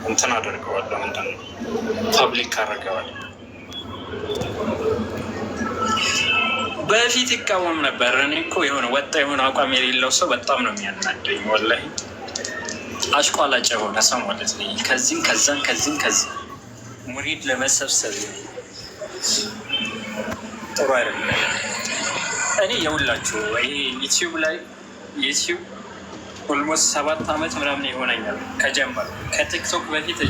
እንትን አደርገዋለሁ። ምንድን ነው ፐብሊክ አደርገዋለሁ። በፊት ይቃወም ነበር። እኔ እኮ የሆነ ወጣ የሆነ አቋም የሌለው ሰው በጣም ነው የሚያናደኝ። ወላሂ አሽቋላጭ የሆነ ሰው ማለት ነው። ከዚህም ከዛም ከዚህም ከዚህ ሙሪድ ለመሰብሰብ ጥሩ አይደለም። እኔ የሁላችሁ ይሄ ዩቲዩብ ኦልሞስት 7 ዓመት ምናምን ይሆነኛል ከጀመር ከቲክቶክ በፊት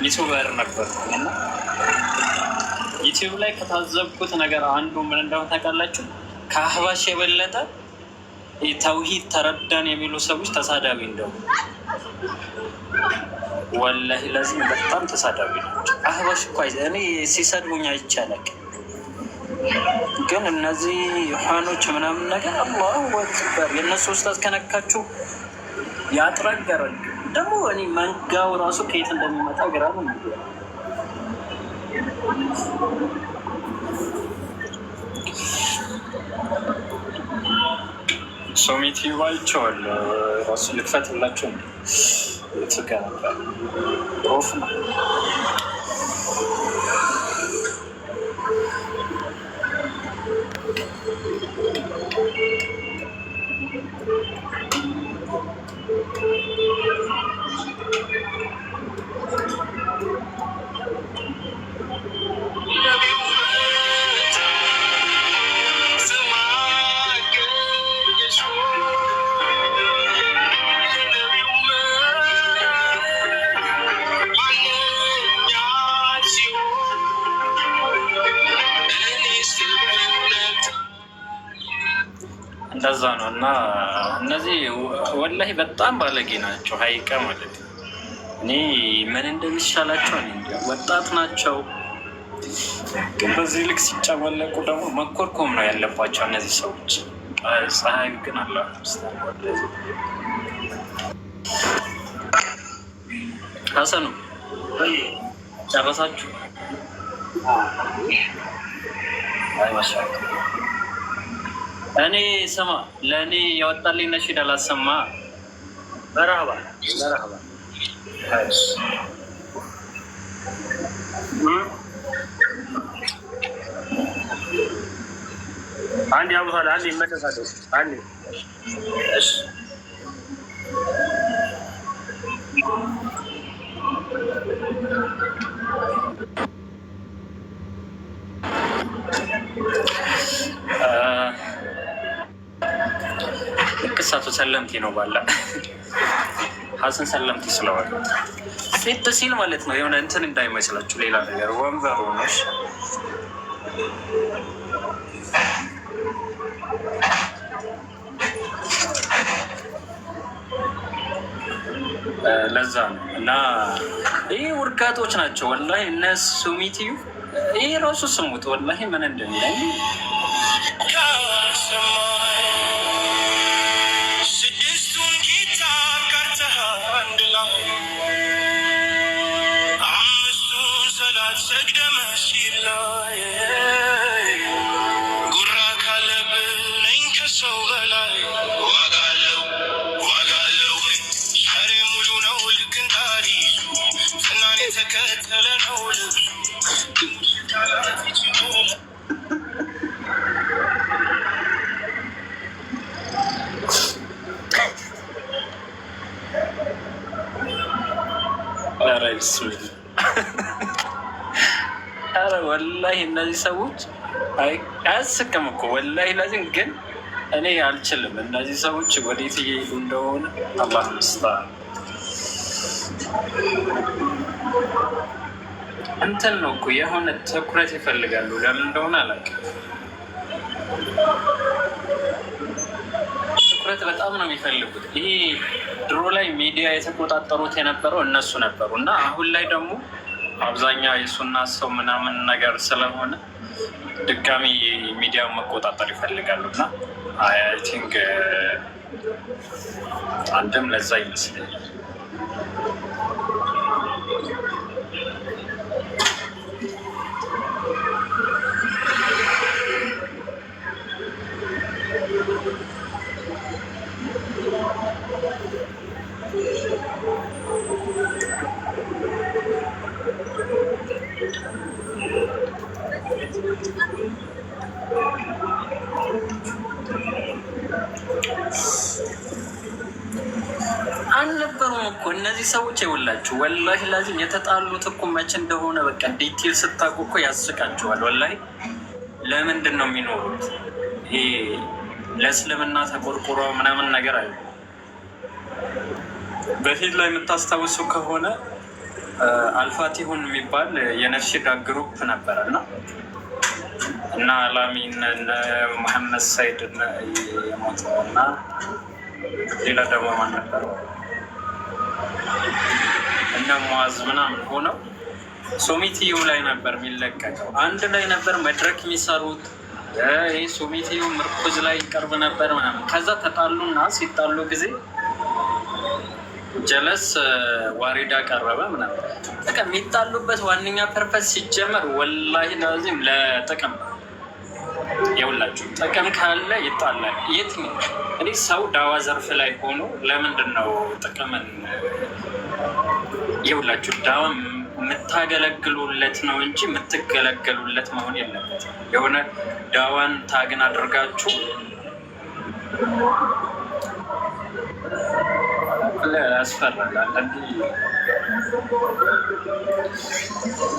ዩቱበር ነበር እና ዩቲዩብ ላይ ከታዘብኩት ነገር አንዱ ምን እንደሆነ ታውቃላችሁ? ከአህባሽ የበለጠ ተውሂድ ተረዳን የሚሉ ሰዎች ተሳዳቢ እንደሆነ ወላሂ ለዚህ በጣም ተሳዳቢ ናቸው። አህባሽ እኮ እኔ ሲሰድቡኝ አይቻለቅ፣ ግን እነዚህ ዮሐኖች ምናምን ነገር አላሁ አክበር የእነሱ ኡስታዝ ከነካችሁ ያጥረገራል። ደግሞ እኔ መንጋው ራሱ ከየት እንደሚመጣ ግራ ነው። ሶሚት ይባልቸዋል ራሱ ልክፈትላቸው ትገነባ ሮፍ ነው። እንደዛ ነው። እና እነዚህ ወላሂ በጣም ባለጌ ናቸው። ሀይቀ ማለት እኔ ምን እንደሚሻላቸው ወጣት ናቸው፣ ግን በዚህ ልክ ሲጨመለቁ ደግሞ መኮርኮም ነው ያለባቸው እነዚህ ሰዎች። ፀሐይ ግን አላ ሀሰኑ ጨረሳችሁ? እኔ ስማ፣ ለእኔ የወጣልኝ ነሽድ አላሰማ። መርሀባ መርሀባ። አንድ ያቡታል፣ አንድ ይመለሳል። አንድ ቅሳቱ ሰለምቲ ነው ባላ ሀሰን ሰለምቲ ስለዋል ፊት ሲል ማለት ነው። የሆነ እንትን እንዳይመስላችሁ ሌላ ነገር ወንበሩ ነሽ። ለዛ ነው እና ይህ ውርጋጦች ናቸው ወላሂ። እነሱ ሚትዩ ይህ ራሱ ስሙት ወላሂ ምን እንደሚለኝ ኧረ ወላሂ እነዚህ ሰዎች አያስቅም እኮ ወላሂ። ለዚህ ግን እኔ አልችልም። እነዚህ ሰዎች ወዴት እየሄዱ እንደሆነ አላህ ይስጣል። እንትን ነው እኮ የሆነ ትኩረት ይፈልጋሉ። ለምን እንደሆነ አላውቅም። ትኩረት በጣም ነው የሚፈልጉት። ይሄ ድሮ ላይ ሚዲያ የተቆጣጠሩት የነበረው እነሱ ነበሩ እና አሁን ላይ ደግሞ አብዛኛው የሱና ሰው ምናምን ነገር ስለሆነ ድጋሚ ሚዲያውን መቆጣጠር ይፈልጋሉ እና አይ ቲንክ አንድም ለዛ ይመስለኛል። እነዚህ ሰዎች ይኸውላችሁ ወላሂ ላዚም የተጣሉት እኮ መቼ እንደሆነ በቃ ዲቴል ስታውቁ እኮ ያስቃችኋል። ወላሂ ለምንድን ነው የሚኖሩት? ይሄ ለእስልምና ተቆርቁሮ ምናምን ነገር አለ። በፊት ላይ የምታስታውሱ ከሆነ አልፋቲሁን የሚባል የነሽዳ ግሩፕ ነበረ እና አላሚን መሐመድ ሰይድ የሞተው እና ሌላ ደግሞ ማን ነበረ እነ ሙአዝ ምናምን ሆነው ሶሚቲዩ ላይ ነበር የሚለቀቀው። አንድ ላይ ነበር መድረክ የሚሰሩት። ይህ ሶሚቲዩ ምርኩዝ ላይ ይቀርብ ነበር ምናምን። ከዛ ተጣሉና ሲጣሉ ጊዜ ጀለስ ዋሪዳ ቀረበ ምናምን። በቃ የሚጣሉበት ዋነኛ ፐርፐስ ሲጀመር ወላሂ ላዚም ለጥቅም የውላችሁ ጥቅም ካለ ይጣላል። የትኛው እኔ ሰው ዳዋ ዘርፍ ላይ ሆኖ ለምንድን ነው ጥቅምን የውላችሁ ዳዋ የምታገለግሉለት ነው እንጂ የምትገለገሉለት መሆን የለበት። የሆነ ዳዋን ታግን አድርጋችሁ ያስፈራል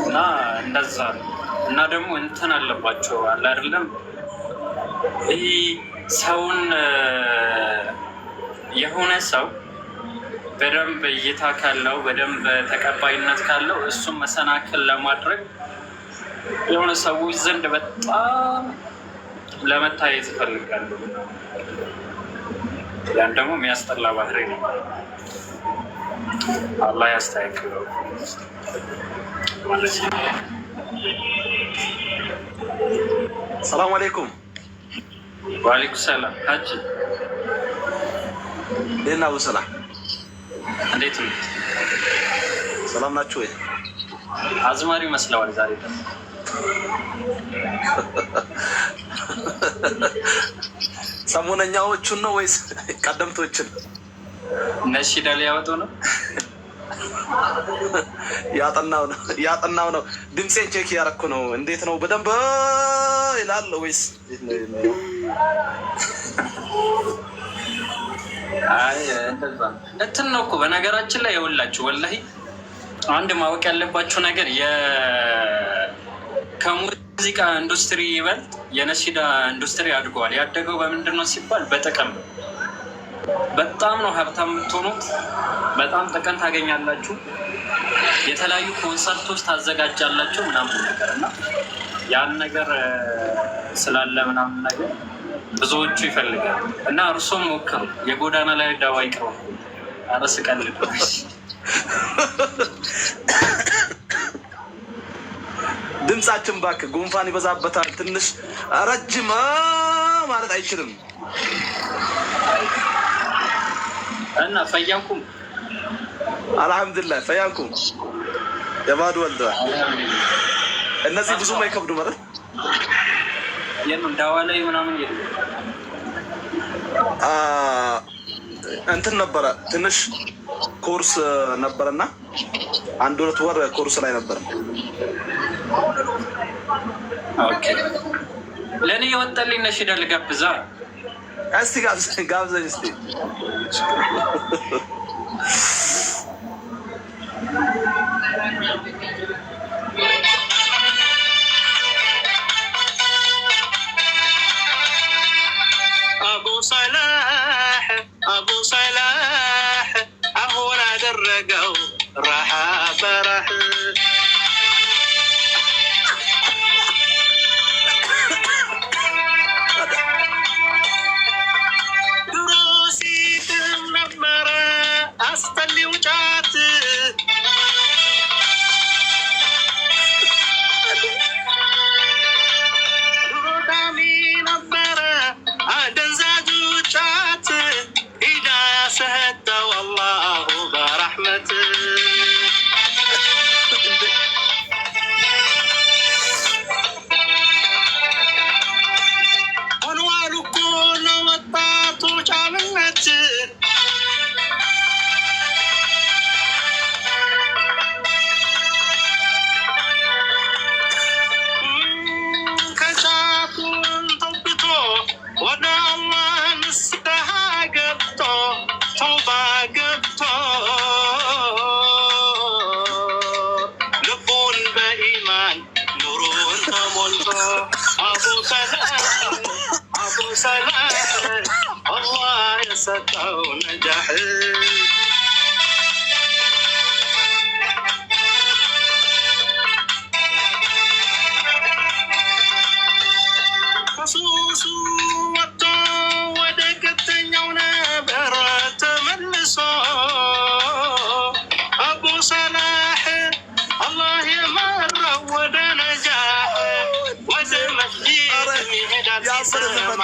እና እንደዛ ነው። እና ደግሞ እንትን አለባቸው አለ አይደለም ይህ ሰውን የሆነ ሰው በደንብ እይታ ካለው በደንብ ተቀባይነት ካለው እሱም መሰናክል ለማድረግ የሆነ ሰዎች ዘንድ በጣም ለመታየት ይፈልጋሉ። ያን ደግሞ የሚያስጠላ ባህሪ ነው። አላህ ያስተካክለው ማለት ነው። ሰላም አለይኩም። ወአለይኩም ሰላም። ሀጂ እንዴት ነህ? አቡ ሰላም እንዴት ነው? ሰላም ናችሁ ወይ? አዝማሪ መስለዋል ዛሬ ደግሞ። ሰሞነኛዎቹን ነው ወይስ ቀደምቶችን? ነሺዳ ሊያወጡ ነው? ያጠናው ነው። ድምፄን ቼክ ያደረኩ ነው። እንዴት ነው? በደንብ ይላል ወይስ አይ እንትን ነው እኮ በነገራችን ላይ የውላችሁ ወላሂ አንድ ማወቅ ያለባችሁ ነገር ከሙዚቃ ኢንዱስትሪ ይበልጥ የነሺዳ ኢንዱስትሪ አድገዋል። ያደገው በምንድን ነው ሲባል በጥቅም። በጣም ነው ሀብታም የምትሆኑት። በጣም ጥቅም ታገኛላችሁ። የተለያዩ ኮንሰርቶች ታዘጋጃላችሁ ምናምን ነገር እና ያን ነገር ስላለ ምናምን ነገር ብዙዎቹ ይፈልጋሉ እና እርሶም ሞክሩ። የጎዳና ላይ ዳዋ ይቅሩ። አረስ ቀልድ ድምፃችን እባክህ ጉንፋን ይበዛበታል። ትንሽ ረጅም ማለት አይችልም እና ፈያንኩም አልሐምዱሊላህ ፈያንኩም የባድ ወልደዋል። እነዚህ ብዙም አይከብዱ ማለት የምን ዳዋ ላይ ምናምን እንትን ነበረ ትንሽ ኮርስ ነበረና 1-2 ወር ኮርስ ላይ ነበር። ኦኬ ለኔ የወጣልኝ ነሺዳ ልጋብዛ። እስቲ ጋብዘኝ እስቲ። አቡ ሰላህ አሁን አደረገው ራሓ በራህ ድሮ ሲትም ነበረ አስጠሊው ጫት ድሮ ዳሚ ነበረ አደንዛዡ ጫት ሰጠው አላሁ በረሕመት ሰላህ አላህ የሰጠው ነጃህ ከሱሱ ወጥቶ ወደ ቀጥተኛው ነበር ተመልሶ አቡ ሰላህ አላህ የመራው ወደ ነጃህ ወደ መስጂድ ሚሄዳል ሲሰማ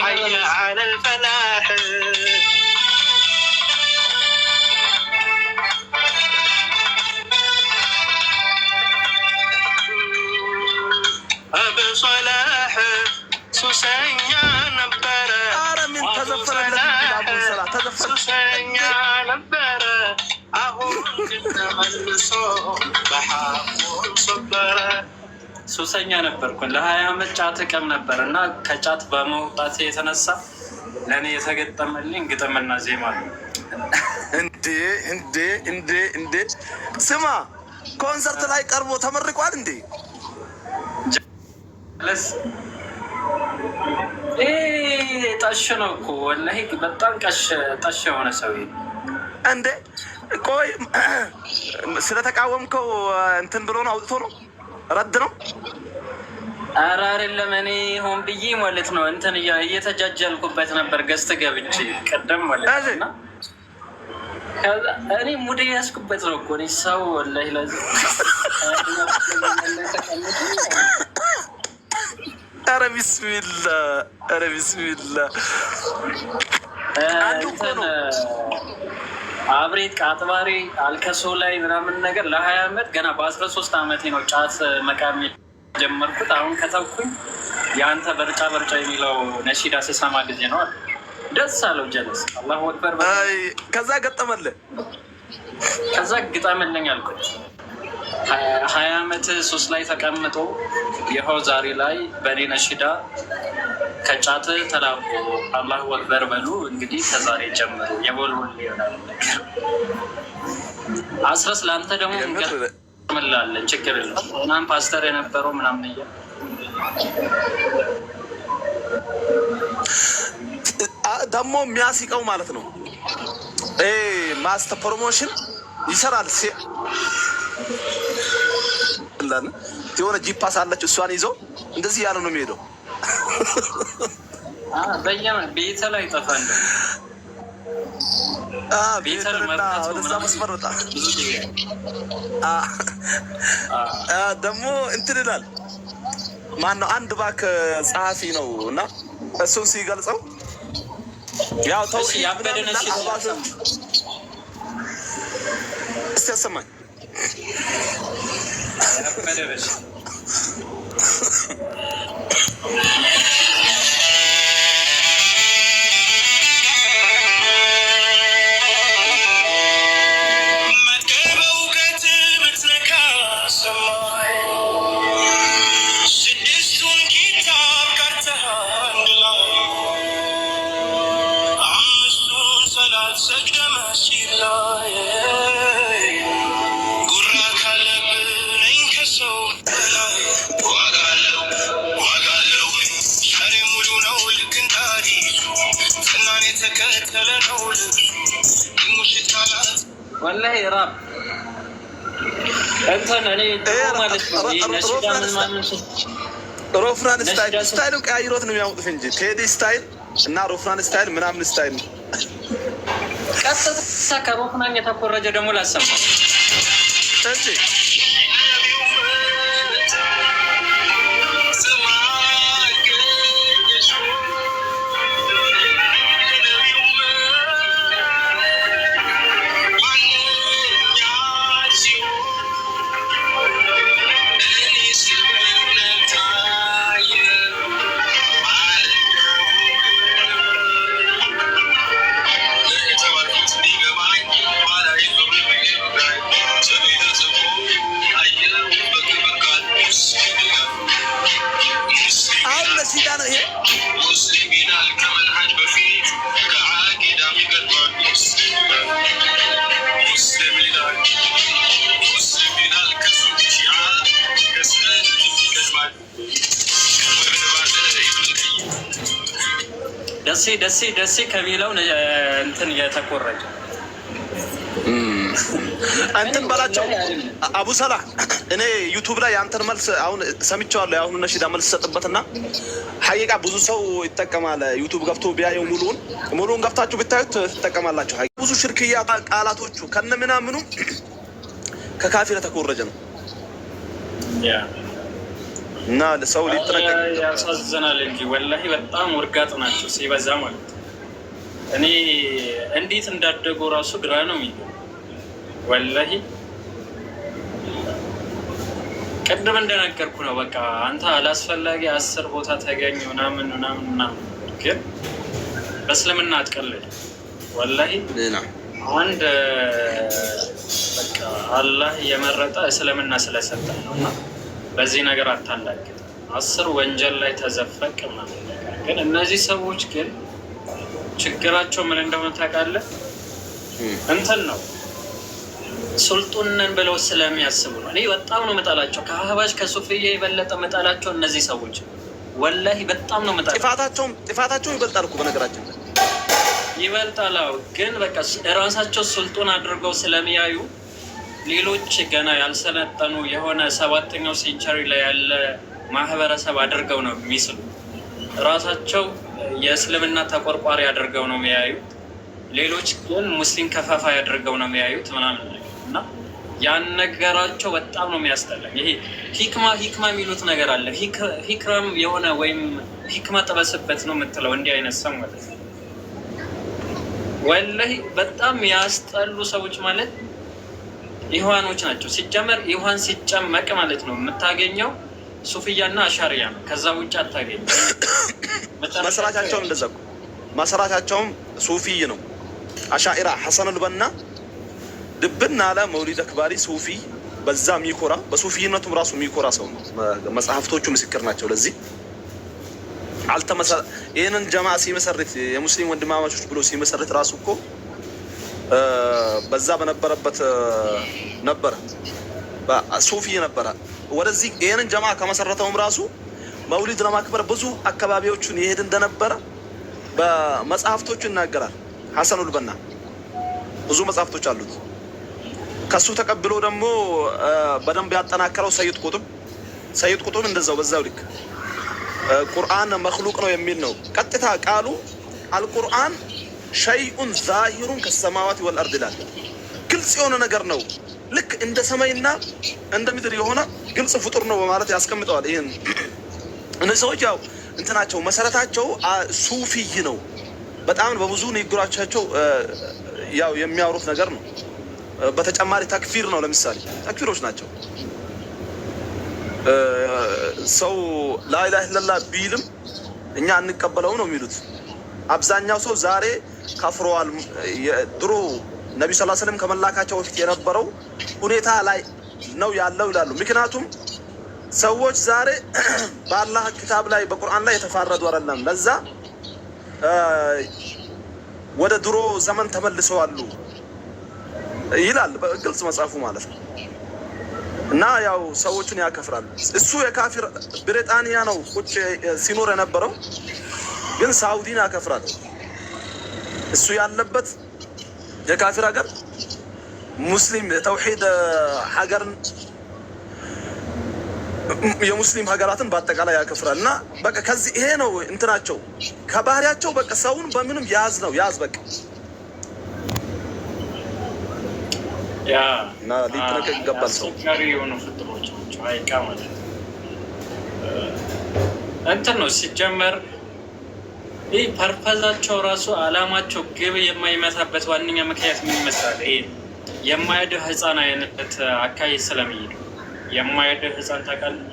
ሐየ ዐለል ፈላህ አቡ ሰላህ ሱሰኛ ነበረ ሱሰኛ ነበረ አሁን ግን ተመልሶ በሐቁ ሰበረ። ሱሰኛ ነበርኩኝ ለ20 ዓመት ጫት እቅም ነበር እና ከጫት በመውጣት የተነሳ ለእኔ የተገጠመልኝ ግጥምና ዜማ ነው። እንዴ እንዴ እንዴ እንዴ! ስማ ኮንሰርት ላይ ቀርቦ ተመርቋል እንዴ? ለስ ጠሽ ነው እኮ ወላሂ በጣም ጠሽ የሆነ ሰው እንዴ። ቆይ ስለተቃወምከው እንትን ብሎ ነው አውጥቶ ነው ረድ ነው? ኧረ አይደለም፣ እኔ ሆን ብዬ ማለት ነው እንትን እየተጃጃልኩበት ነበር ገዝት ገብቼ ቀደም ማለት ነው። እኔ ሙድ ያስኩበት ነው እኮ እኔ ሰው ወላሂ ለዚህ ኧረ ቢስሚላ ኧረ ቢስሚላ አብሬት ቃጥባሪ አልከሶ ላይ ምናምን ነገር ለ20 ዓመት ገና በ13 ዓመቴ ነው ጫት መቃም ጀመርኩት። አሁን ከተውኩኝ የአንተ በርጫ በርጫ የሚለው ነሺዳ ስሰማ ጊዜ ነው ደስ አለው ጀለስ አላሁ አክበር። ከዛ ገጠመልህ ከዛ ግጠምልኝ አልኩት። 20 ዓመት ሱስ ላይ ተቀምጦ ይኸው ዛሬ ላይ በእኔ ነሺዳ ከጫት ተላቁ አላሁ አክበር በሉ። እንግዲህ ከዛሬ ጀምሮ የቦልቦል ይሆናል ነገር አስረስ ለአንተ ደግሞ እንገርምላለን። ችግር የለም ምናምን ፓስተር የነበረው ምናምን እያ ደግሞ የሚያስቀው ማለት ነው ማስተር ፕሮሞሽን ይሰራል የሆነ ጂፓስ አለች እሷን ይዘው እንደዚህ ያለ ነው የሚሄደው። ቤተ ላይ ጠፋለ ወደዛ መስመር ወጣ ደግሞ እንትን ይላል። ማነው አንድ ባክ ጸሐፊ ነው እና እሱን ሲገልጸው ያው ተው ያበደነሽ እስቲ ያሰማኝ ያበደነሽ ወላሂ ራብ እንትን እኔ ማለት ነው ነሽዳ ምን ማምን ሮፍራን ስታይል ቀያይሮት ነው የሚያወጡት እንጂ ቴዲ ስታይል እና ሮፍራን ስታይል ምናምን ስታይል ነው። ቀጥታ ከሮፍራን የተኮረጀ ደግሞ ላሰማ እንጂ ደሴ ከሚለው እንትን የተቆረጠ አንተን ባላቸው አቡ ሰላህ እኔ ዩቲዩብ ላይ አንተን መልስ አሁን ሰምቻለሁ። አሁን ነሽዳ መልስ ሰጥበትና ሐቂቃ ብዙ ሰው ይጠቀማል። ዩቲዩብ ገብቶ ቢያየው ሙሉውን ገብታችሁ ብታዩት ትጠቀማላችሁ። ብዙ ሽርክያ ቃላቶቹ ከነምናምኑ ከካፊር ተኮረጀ ነው እና ለሰው ሊጠነቀቅ ያሳዝናል እንጂ ወላሂ በጣም ውርጋጥ ናቸው ሲበዛ ማለት እኔ እንዴት እንዳደጉ ራሱ ግራ ነው የሚለው ወላሂ ቅድም እንደነገርኩ ነው። በቃ አንተ አላስፈላጊ 10 ቦታ ተገኝ ምናምን ግን በእስልምና አትቀልድ ወላሂ። አንድ በቃ አላህ የመረጠ እስልምና ስለሰጠ ነው እና በዚህ ነገር አታላግጥ። 10 ወንጀል ላይ ተዘፈቅ ምናምን ነገር ግን እነዚህ ሰዎች ግን ችግራቸው ምን እንደሆነ ታውቃለህ? እንትን ነው ሱልጡንን ብለው ስለሚያስቡ ነው። እኔ በጣም ነው መጣላቸው። ከአህባሽ ከሱፍያ የበለጠ መጣላቸው እነዚህ ሰዎች ወላሂ በጣም ነው መጣላቸው። ጥፋታቸው ይበልጣል እኮ በነገራችን ይበልጣል። ግን በቃ ራሳቸው ሱልጡን አድርገው ስለሚያዩ ሌሎች ገና ያልሰለጠኑ የሆነ 7ኛው ሴንቸሪ ላይ ያለ ማህበረሰብ አድርገው ነው የሚስሉ። ራሳቸው የእስልምና ተቆርቋሪ አድርገው ነው የሚያዩት። ሌሎች ግን ሙስሊም ከፋፋይ አድርገው ነው የሚያዩት ምናምን እና ያን ነገራቸው በጣም ነው የሚያስጠላኝ። ይሄ ሂክማ የሚሉት ነገር አለ። ሂክራም የሆነ ወይም ሂክማ ጥበስበት ነው የምትለው እንዲህ አይነት ሰው ማለት ነው። ወላሂ በጣም ያስጠሉ ሰዎች ማለት ኢህዋኖች ናቸው። ሲጀመር ኢህዋን ሲጨመቅ ማለት ነው የምታገኘው ሱፍያና አሻሪያ ነው። ከዛ ውጭ አታገኘው። መስራቻቸውም እንደዛ እኮ መስራቻቸውም ሱፊይ ነው። አሻኢራ ሐሰኑል በና ድብና አለ መውሊድ አክባሪ ሱፊ በዛ የሚኮራ በሱፊይነቱም ራሱ የሚኮራ ሰው ነው። መጽሐፍቶቹ ምስክር ናቸው ለዚህ። ይህንን ጀማ ሲመሰርት የሙስሊም ወንድማማቾች ብሎ ሲመሰርት ራሱ እኮ በዛ በነበረበት ነበረ ሱፊ ነበረ። ወደዚህ ይህንን ጀማ ከመሰረተውም ራሱ መውሊድ ለማክበር ብዙ አካባቢዎቹን ይሄድ እንደነበረ በመጽሐፍቶቹ ይናገራል። ሐሰኑል በና ብዙ መጽሐፍቶች አሉት። ከሱ ተቀብሎ ደግሞ በደንብ ያጠናከረው ሰይድ ቁጡብ እንደዛው በዛው ልክ ቁርአን መክሉቅ ነው የሚል ነው። ቀጥታ ቃሉ አልቁርአን ሸይኡን ዛሂሩን ከሰማዋት ወልአርድ ይላል። ግልጽ የሆነ ነገር ነው። ልክ እንደ ሰማይና እንደ ምድር የሆነ ግልጽ ፍጡር ነው በማለት ያስቀምጠዋል። ይህን እነዚህ ሰዎች ያው እንትናቸው መሰረታቸው ሱፊይ ነው። በጣም በብዙ ንግግራቸው ያው የሚያወሩት ነገር ነው። በተጨማሪ ተክፊር ነው። ለምሳሌ ተክፊሮች ናቸው። ሰው ላኢላሃ ኢለላህ ቢልም እኛ እንቀበለው ነው የሚሉት። አብዛኛው ሰው ዛሬ ከፍረዋል። ድሮ ነቢ ሰለላሁ ዐለይሂ ወሰለም ከመላካቸው በፊት የነበረው ሁኔታ ላይ ነው ያለው ይላሉ። ምክንያቱም ሰዎች ዛሬ በአላህ ክታብ ላይ በቁርአን ላይ የተፋረዱ አይደለም። ለዛ ወደ ድሮ ዘመን ተመልሰዋል ይላል በግልጽ መጽሐፉ ማለት ነው። እና ያው ሰዎችን ያከፍራሉ። እሱ የካፊር ብሪጣንያ ነው ቁጭ ሲኖር የነበረው፣ ግን ሳውዲን ያከፍራል። እሱ ያለበት የካፊር ሀገር ሙስሊም ተውሂድ ሀገርን የሙስሊም ሀገራትን በአጠቃላይ ያከፍራል። እና በቃ ከዚህ ይሄ ነው እንትናቸው ከባህሪያቸው በቃ ሰውን በምንም ያዝ በቃ ያ እና ሊጠነቀቅ ይገባል። ሰው አስቸጋሪ የሆኑ ፍጥሮች ናቸው። አይቃ ማለት እንትን ነው ሲጀመር። ይህ ፐርፐዛቸው ራሱ አላማቸው ግብ የማይመታበት ዋነኛ ምክንያት ምን ይመስላል? ይሄ የማያድህ ህፃን አይነት አካሄድ ስለሚሄዱ የማያድህ ህፃን ታውቃለህ?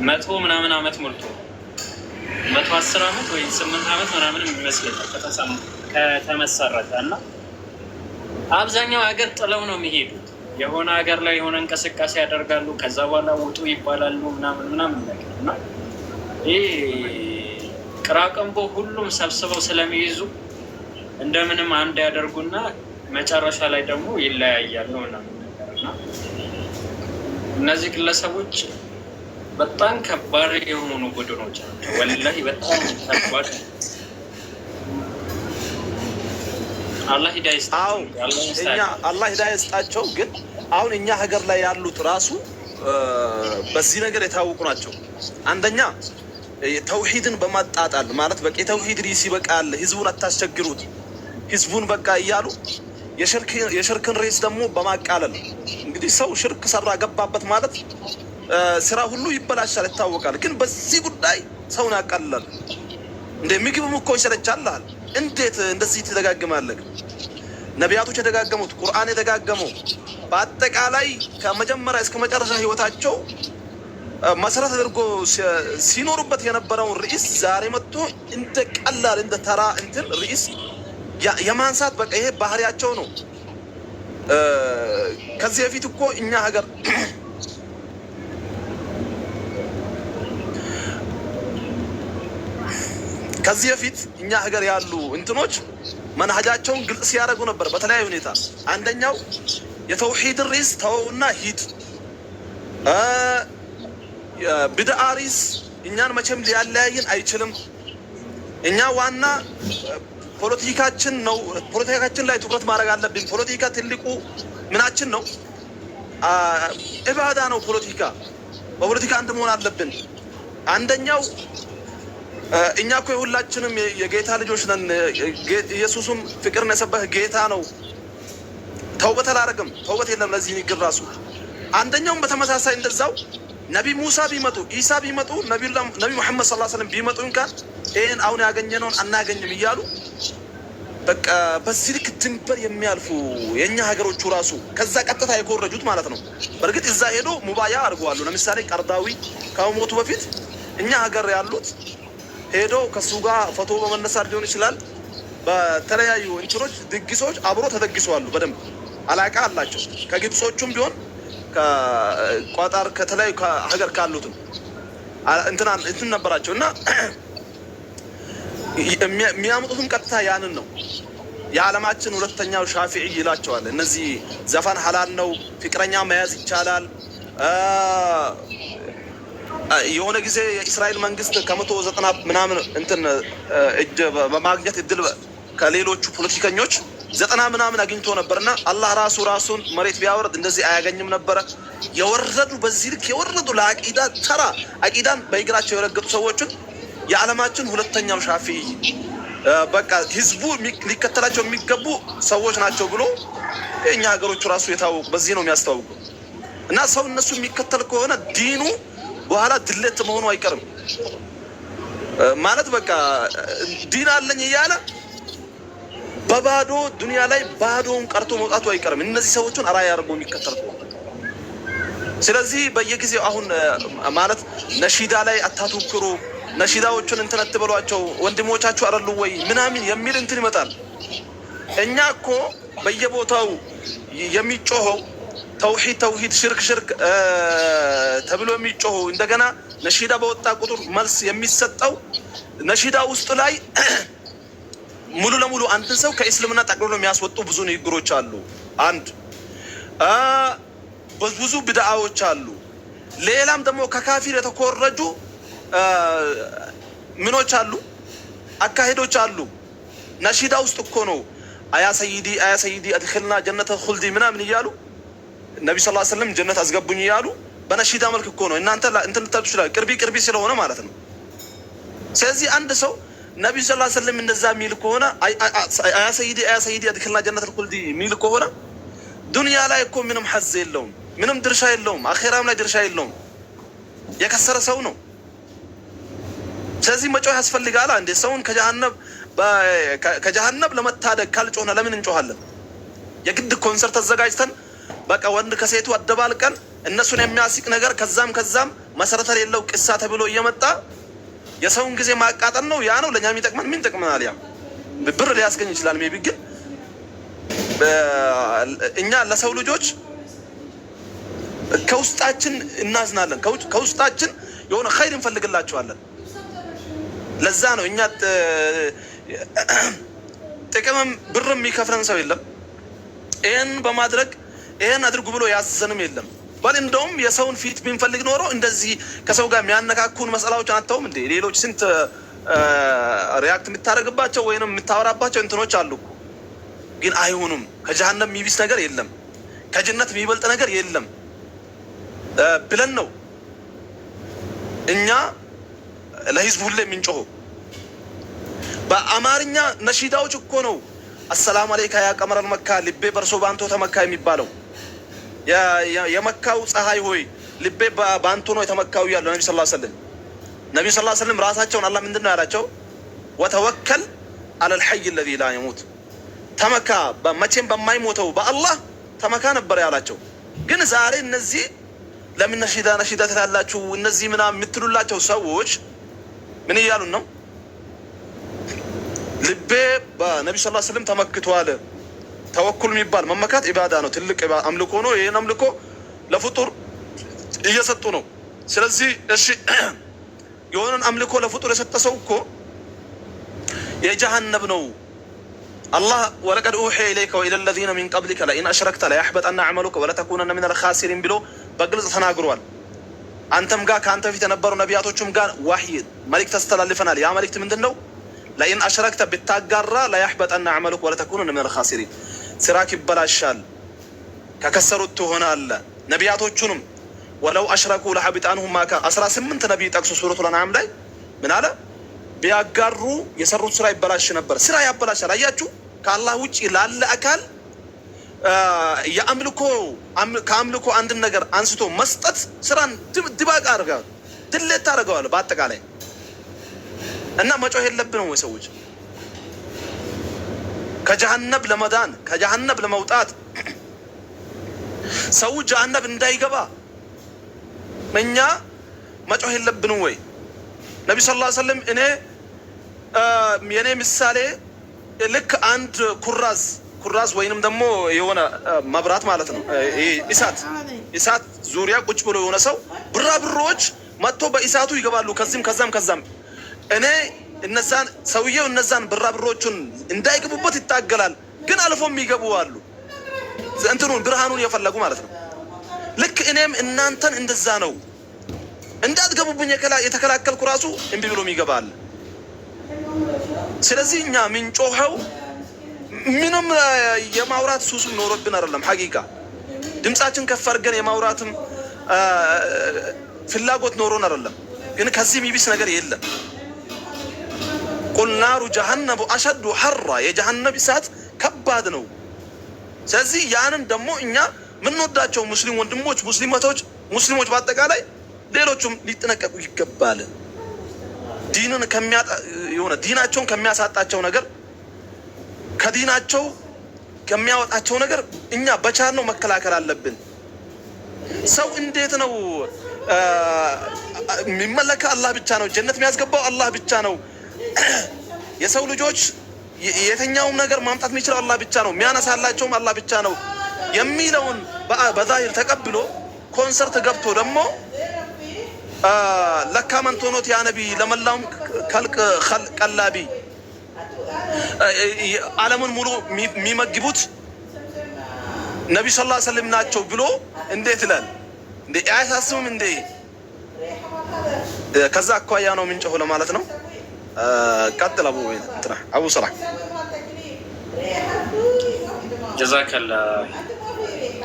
100 ምናምን አመት ሞልቶ 110 አመት ወይ 8 አመት ምናምን ይመስለኛል ከተመሰረተ እና አብዛኛው ሀገር ጥለው ነው የሚሄዱት። የሆነ ሀገር ላይ የሆነ እንቅስቃሴ ያደርጋሉ። ከዛ በኋላ ውጡ ይባላሉ ምናምን ነገር እና ይህ ቅራቅንቦ ሁሉም ሰብስበው ስለሚይዙ እንደምንም አንድ ያደርጉና መጨረሻ ላይ ደግሞ ይለያያሉ ምናምን ነገር እና እነዚህ ግለሰቦች በጣም ከባድ የሆኑ ቡድኖች ናቸው። ወላሂ በጣም ከባድ። አላህ ሂዳያ ይስጣቸው። አላህ ሂዳያ ይስጣቸው። ግን አሁን እኛ ሀገር ላይ ያሉት ራሱ በዚህ ነገር የታወቁ ናቸው። አንደኛ ተውሂድን በማጣጣል ማለት በቃ የተውሂድ ሪስ ይበቃል፣ ህዝቡን አታስቸግሩት፣ ህዝቡን በቃ እያሉ የሽርክን ሬስ ደግሞ በማቃለል እንግዲህ ሰው ሽርክ ሰራ ገባበት ማለት ስራ ሁሉ ይበላሻል ይታወቃል። ግን በዚህ ጉዳይ ሰውን ያቃልላል። እንደ ምግብም እኮ ይሰለቻል። እንዴት እንደዚህ ትደጋግማለህ? ነቢያቶች የደጋገሙት ቁርአን የደጋገመው በአጠቃላይ ከመጀመሪያ እስከ መጨረሻ ህይወታቸው መሰረት አድርጎ ሲኖሩበት የነበረውን ርዕስ ዛሬ መጥቶ እንደ ቀላል እንደ ተራ እንትን ርዕስ የማንሳት በቃ ይሄ ባህሪያቸው ነው። ከዚህ በፊት እኮ እኛ ሀገር ከዚህ በፊት እኛ ሀገር ያሉ እንትኖች መንሀጃቸውን ግልጽ ሲያደርጉ ነበር በተለያዩ ሁኔታ። አንደኛው የተውሂድን ርዕስ ተወውና ሂድ፣ ብድዓ ርዕስ እኛን መቼም ሊያለያይን አይችልም። እኛ ዋና ፖለቲካችን ነው፣ ፖለቲካችን ላይ ትኩረት ማድረግ አለብን። ፖለቲካ ትልቁ ምናችን ነው፣ ኢባዳ ነው። ፖለቲካ በፖለቲካ አንድ መሆን አለብን። አንደኛው እኛ እኮ የሁላችንም የጌታ ልጆች ነን። ኢየሱስም ፍቅርን የሰበከ ጌታ ነው። ተውበት አላረግም፣ ተውበት የለም ለዚህ ንግር ራሱ። አንደኛውም በተመሳሳይ እንደዛው ነቢ ሙሳ ቢመጡ ኢሳ ቢመጡ ነቢ ሙሐመድ ሰለላሁ ዐለይሂ ወሰለም ቢመጡ እንኳን ይህን አሁን ያገኘነውን አናገኝም እያሉ በቃ በዚህ ልክ ድንበር የሚያልፉ የእኛ ሀገሮቹ ራሱ ከዛ ቀጥታ የኮረጁት ማለት ነው። በእርግጥ እዛ ሄዶ ሙባያ አድርገዋሉ። ለምሳሌ ቀርዳዊ ከመሞቱ በፊት እኛ ሀገር ያሉት ሄዶ ከሱ ጋር ፎቶ በመነሳት ሊሆን ይችላል። በተለያዩ እንትኖች ድግሶች አብሮ ተደግሰዋሉ። በደንብ አላቃ አላቸው። ከግብጾቹም ቢሆን ከቋጣር ከተለያዩ ሀገር ካሉትም እንትን ነበራቸው እና የሚያመጡትም ቀጥታ ያንን ነው። የዓለማችን ሁለተኛው ሻፊዒ ይላቸዋል። እነዚህ ዘፈን ሐላል ነው፣ ፍቅረኛ መያዝ ይቻላል። የሆነ ጊዜ የእስራኤል መንግስት ከ190 ምናምን እንትን እጅ በማግኘት እድል ከሌሎቹ ፖለቲከኞች 90 ምናምን አግኝቶ ነበርና አላህ ራሱን መሬት ቢያወርድ እንደዚህ አያገኝም ነበረ። የወረዱ በዚህ ልክ የወረዱ ለአቂዳ ተራ አቂዳን በእግራቸው የረገጡ ሰዎችን የዓለማችን ሁለተኛው ሻፊዒ በቃ ህዝቡ ሊከተላቸው የሚገቡ ሰዎች ናቸው ብሎ የእኛ ሀገሮቹ ራሱ የታወቁ በዚህ ነው የሚያስታውቁ። እና ሰው እነሱ የሚከተል ከሆነ ዲኑ በኋላ ድሌት መሆኑ አይቀርም ማለት በቃ ዲን አለኝ እያለ በባዶ ዱንያ ላይ ባዶውን ቀርቶ መውጣቱ አይቀርም። እነዚህ ሰዎችን አራያ አድርጎ የሚከተል ከሆነ ስለዚህ በየጊዜው አሁን ማለት ነሺዳ ላይ አታተኩሩ፣ ነሺዳዎቹን እንትን አትበሏቸው፣ ወንድሞቻችሁ አይደሉ ወይ ምናምን የሚል እንትን ይመጣል። እኛ እኮ በየቦታው የሚጮኸው ተውሂድ ሽርክ ተብሎ የሚጮኸው እንደገና ነሺዳ በወጣ ቁጥር መልስ የሚሰጠው ነሺዳ ውስጥ ላይ ሙሉ ለሙሉ አንድን ሰው ከእስልምና ጠቅልሎ የሚያስወጡ ብዙ ንግግሮች አሉ። አንድ ብዙ ብድዓዎች አሉ። ሌላም ደግሞ ከካፊር የተኮረጁ ምኖች አሉ፣ አካሄዶች አሉ። ነሺዳ ውስጥ እኮ ነው አያ ሰይዲ አድክልና ጀነተ ኹልዲ ምናምን እያሉ ነቢ ስ ሰለም ጀነት አስገቡኝ እያሉ በነሺዳ መልክ እኮ ነው። እናንተ እንትን ልታጡ ይችላል፣ ቅርቢ ስለሆነ ማለት ነው። ስለዚህ አንድ ሰው ነቢዩ ስ ሰለም እንደዛ የሚል ከሆነ አያ ሰይዲ አድክልና ጀነት ኹልዲ የሚል ከሆነ ዱንያ ላይ እኮ ምንም ሐዝ የለውም፣ ምንም ድርሻ የለውም፣ አኼራም ላይ ድርሻ የለውም። የከሰረ ሰው ነው። ስለዚህ መጮህ ያስፈልጋል። እንዴ ሰውን ከጀሃነብ ለመታደግ ካልጮህነ ለምን እንጮሃለን? የግድ ኮንሰርት ተዘጋጅተን በቃ ወንድ ከሴቱ አደባልቀን እነሱን የሚያስቅ ነገር ከዛም መሰረተ የሌለው ቅሳ ተብሎ እየመጣ የሰውን ጊዜ ማቃጠል ነው። ያ ነው ለእኛ የሚጠቅመን። ምን ይጠቅመናል? ያ ብር ሊያስገኝ ይችላል ሜቢ። ግን እኛ ለሰው ልጆች ከውስጣችን እናዝናለን፣ ከውስጣችን የሆነ ኸይር እንፈልግላቸዋለን። ለዛ ነው እኛ ጥቅምም ብርም የሚከፍለን ሰው የለም። ይህን በማድረግ ይህን አድርጉ ብሎ ያዘንም የለም። በል እንደውም የሰውን ፊት ቢንፈልግ ኖሮ እንደዚህ ከሰው ጋር የሚያነካኩን መስላዎችን አታውም እንዴ? ሌሎች ስንት ሪያክት የምታደርግባቸው ወይንም የምታወራባቸው እንትኖች አሉ እኮ። ግን አይሆኑም። ከጀሃነም የሚቢስ ነገር የለም፣ ከጀነት የሚበልጥ ነገር የለም ብለን ነው እኛ ለህዝቡ ሁሌ የምንጮኸው። በአማርኛ ነሺዳዎች እኮ ነው አሰላሙ አለይካ ያ ቀመረል መካ ልቤ በርሶ ባንቶ ተመካ የሚባለው። የመካው ፀሐይ ሆይ ልቤ ባንቶ ነው የተመካው ያለው ነቢ ሰለላሁ ዐለይሂ ወሰለም። ነቢ ሰለላሁ ዐለይሂ ወሰለም ራሳቸውን አላህ ምንድን ነው ያላቸው? ወተወከል አለል ሐይ አለዚ ላ የሙት፣ ተመካ መቼም በማይሞተው በአላህ ተመካ ነበር ያላቸው። ግን ዛሬ እነዚህ ለምን ነሺዳ ትላላችሁ እነዚህ ምናምን የምትሉላቸው ሰዎች ምን እያሉን ነው? ልቤ በነቢ ሰለላሁ ዐለይሂ ወሰለም ተመክቷል። ተወኩል የሚባል መመካት ኢባዳ ነው፣ ትልቅ አምልኮ ነው። ይህን አምልኮ ለፍጡር እየሰጡ ነው። ስለዚህ እሺ የሆነን አምልኮ ለፍጡር የሰጠ ሰው እኮ የጀሃነብ ነው። አላህ ወለቀድ ኡሒየ ኢለይከ ወኢለ ለዚነ ሚን ቀብሊከ ለኢን አሽረክተ ለየሕበጠነ አዕመሉከ ወለተኩነነ ሚነል ኻሲሪን ብሎ በግልጽ ተናግሯል። አንተም ጋር ከአንተ በፊት የነበሩ ነቢያቶችም ጋር ዋህይ መልእክት ተስተላልፈናል። ያ መልእክት ምንድን ነው? ለኢን አሽረክተ ብታጋራ ለየሕበጠነ አዕመሉከ ወለተኩነነ ሚነል ኻሲሪን፣ ስራክ ይበላሻል፣ ከከሰሩት ትሆናለህ። ነቢያቶቹንም ወለው አሽረኩ ለሐቢጠ አንሁም ማ ካኑ 18 ነቢይ ጠቅሶ ሱረቱል አንዓም ላይ ምን አለ? ቢያጋሩ የሰሩት ስራ ይበላሽ ነበር። ስራ ያበላሻል። አያችሁ፣ ከአላህ ውጭ ላለ አካል ከአምልኮ አንድን ነገር አንስቶ መስጠት ስራን ድባቅ አድርገዋል፣ ድሌት ታደርገዋል በአጠቃላይ። እና መጮህ የለብንም ወይ ሰዎች? ከጀሃነብ ለመዳን ከጀሃነብ ለመውጣት ሰው ጀሃነብ እንዳይገባ እኛ መጮህ የለብንም ወይ? ነቢ ሰለላሁ ዐለይሂ ወሰለም የኔ ምሳሌ ልክ አንድ ኩራዝ ወይንም ደግሞ የሆነ መብራት ማለት ነው፣ እሳት ዙሪያ ቁጭ ብሎ የሆነ ሰው ብራብሮች መጥቶ በእሳቱ ይገባሉ። ከዛም እኔ ሰውየው እነዛን ብራብሮቹን እንዳይገቡበት ይታገላል። ግን አልፎም ይገቡ አሉ፣ እንትኑን ብርሃኑን የፈለጉ ማለት ነው። ልክ እኔም እናንተን እንደዛ ነው። እንዳትገቡብኝ የተከላከልኩ ራሱ እምቢ ብሎም ይገባል። ስለዚህ እኛ ምንጮኸው ምንም የማውራት ሱሱም ኖሮብን አይደለም። ሐቂቃ ድምጻችን ከፍ አድርገን የማውራትም ፍላጎት ኖሮን አይደለም። ግን ከዚህ የሚብስ ነገር የለም። ቁል ናሩ ጀሃነሙ አሸዱ ሐራ፣ የጀሃነም እሳት ከባድ ነው። ስለዚህ ያንን ደግሞ እኛ ምንወዳቸው ሙስሊም ወንድሞች፣ ሙስሊሞች በአጠቃላይ ሌሎቹም ሊጠነቀቁ ይገባል። ዲናቸውን ከሚያሳጣቸው ነገር፣ ከዲናቸው ከሚያወጣቸው ነገር እኛ በቻልነው መከላከል አለብን። ሰው እንዴት ነው የሚመለከ? አላህ ብቻ ነው። ጀነት የሚያስገባው አላህ ብቻ ነው። የሰው ልጆች የተኛውም ነገር ማምጣት የሚችለው አላህ ብቻ ነው። የሚያነሳላቸውም አላህ ብቻ ነው የሚለውን በዛሂር ተቀብሎ ኮንሰርት ገብቶ ደግሞ ለካ መንቶኖት ያ ነቢ ለመላውም ከልቅ ቀላቢ ዓለምን ሙሉ የሚመግቡት ነቢ ሰለላሁ ዐለይሂ ወሰለም ናቸው ብሎ እንዴት ይላል እንዴ? አያሳስብም እንዴ? ከዛ አኳያ ነው ምንጮህ ለማለት ነው። ቀጥል አቡ ሰላህ ጀዛከላ።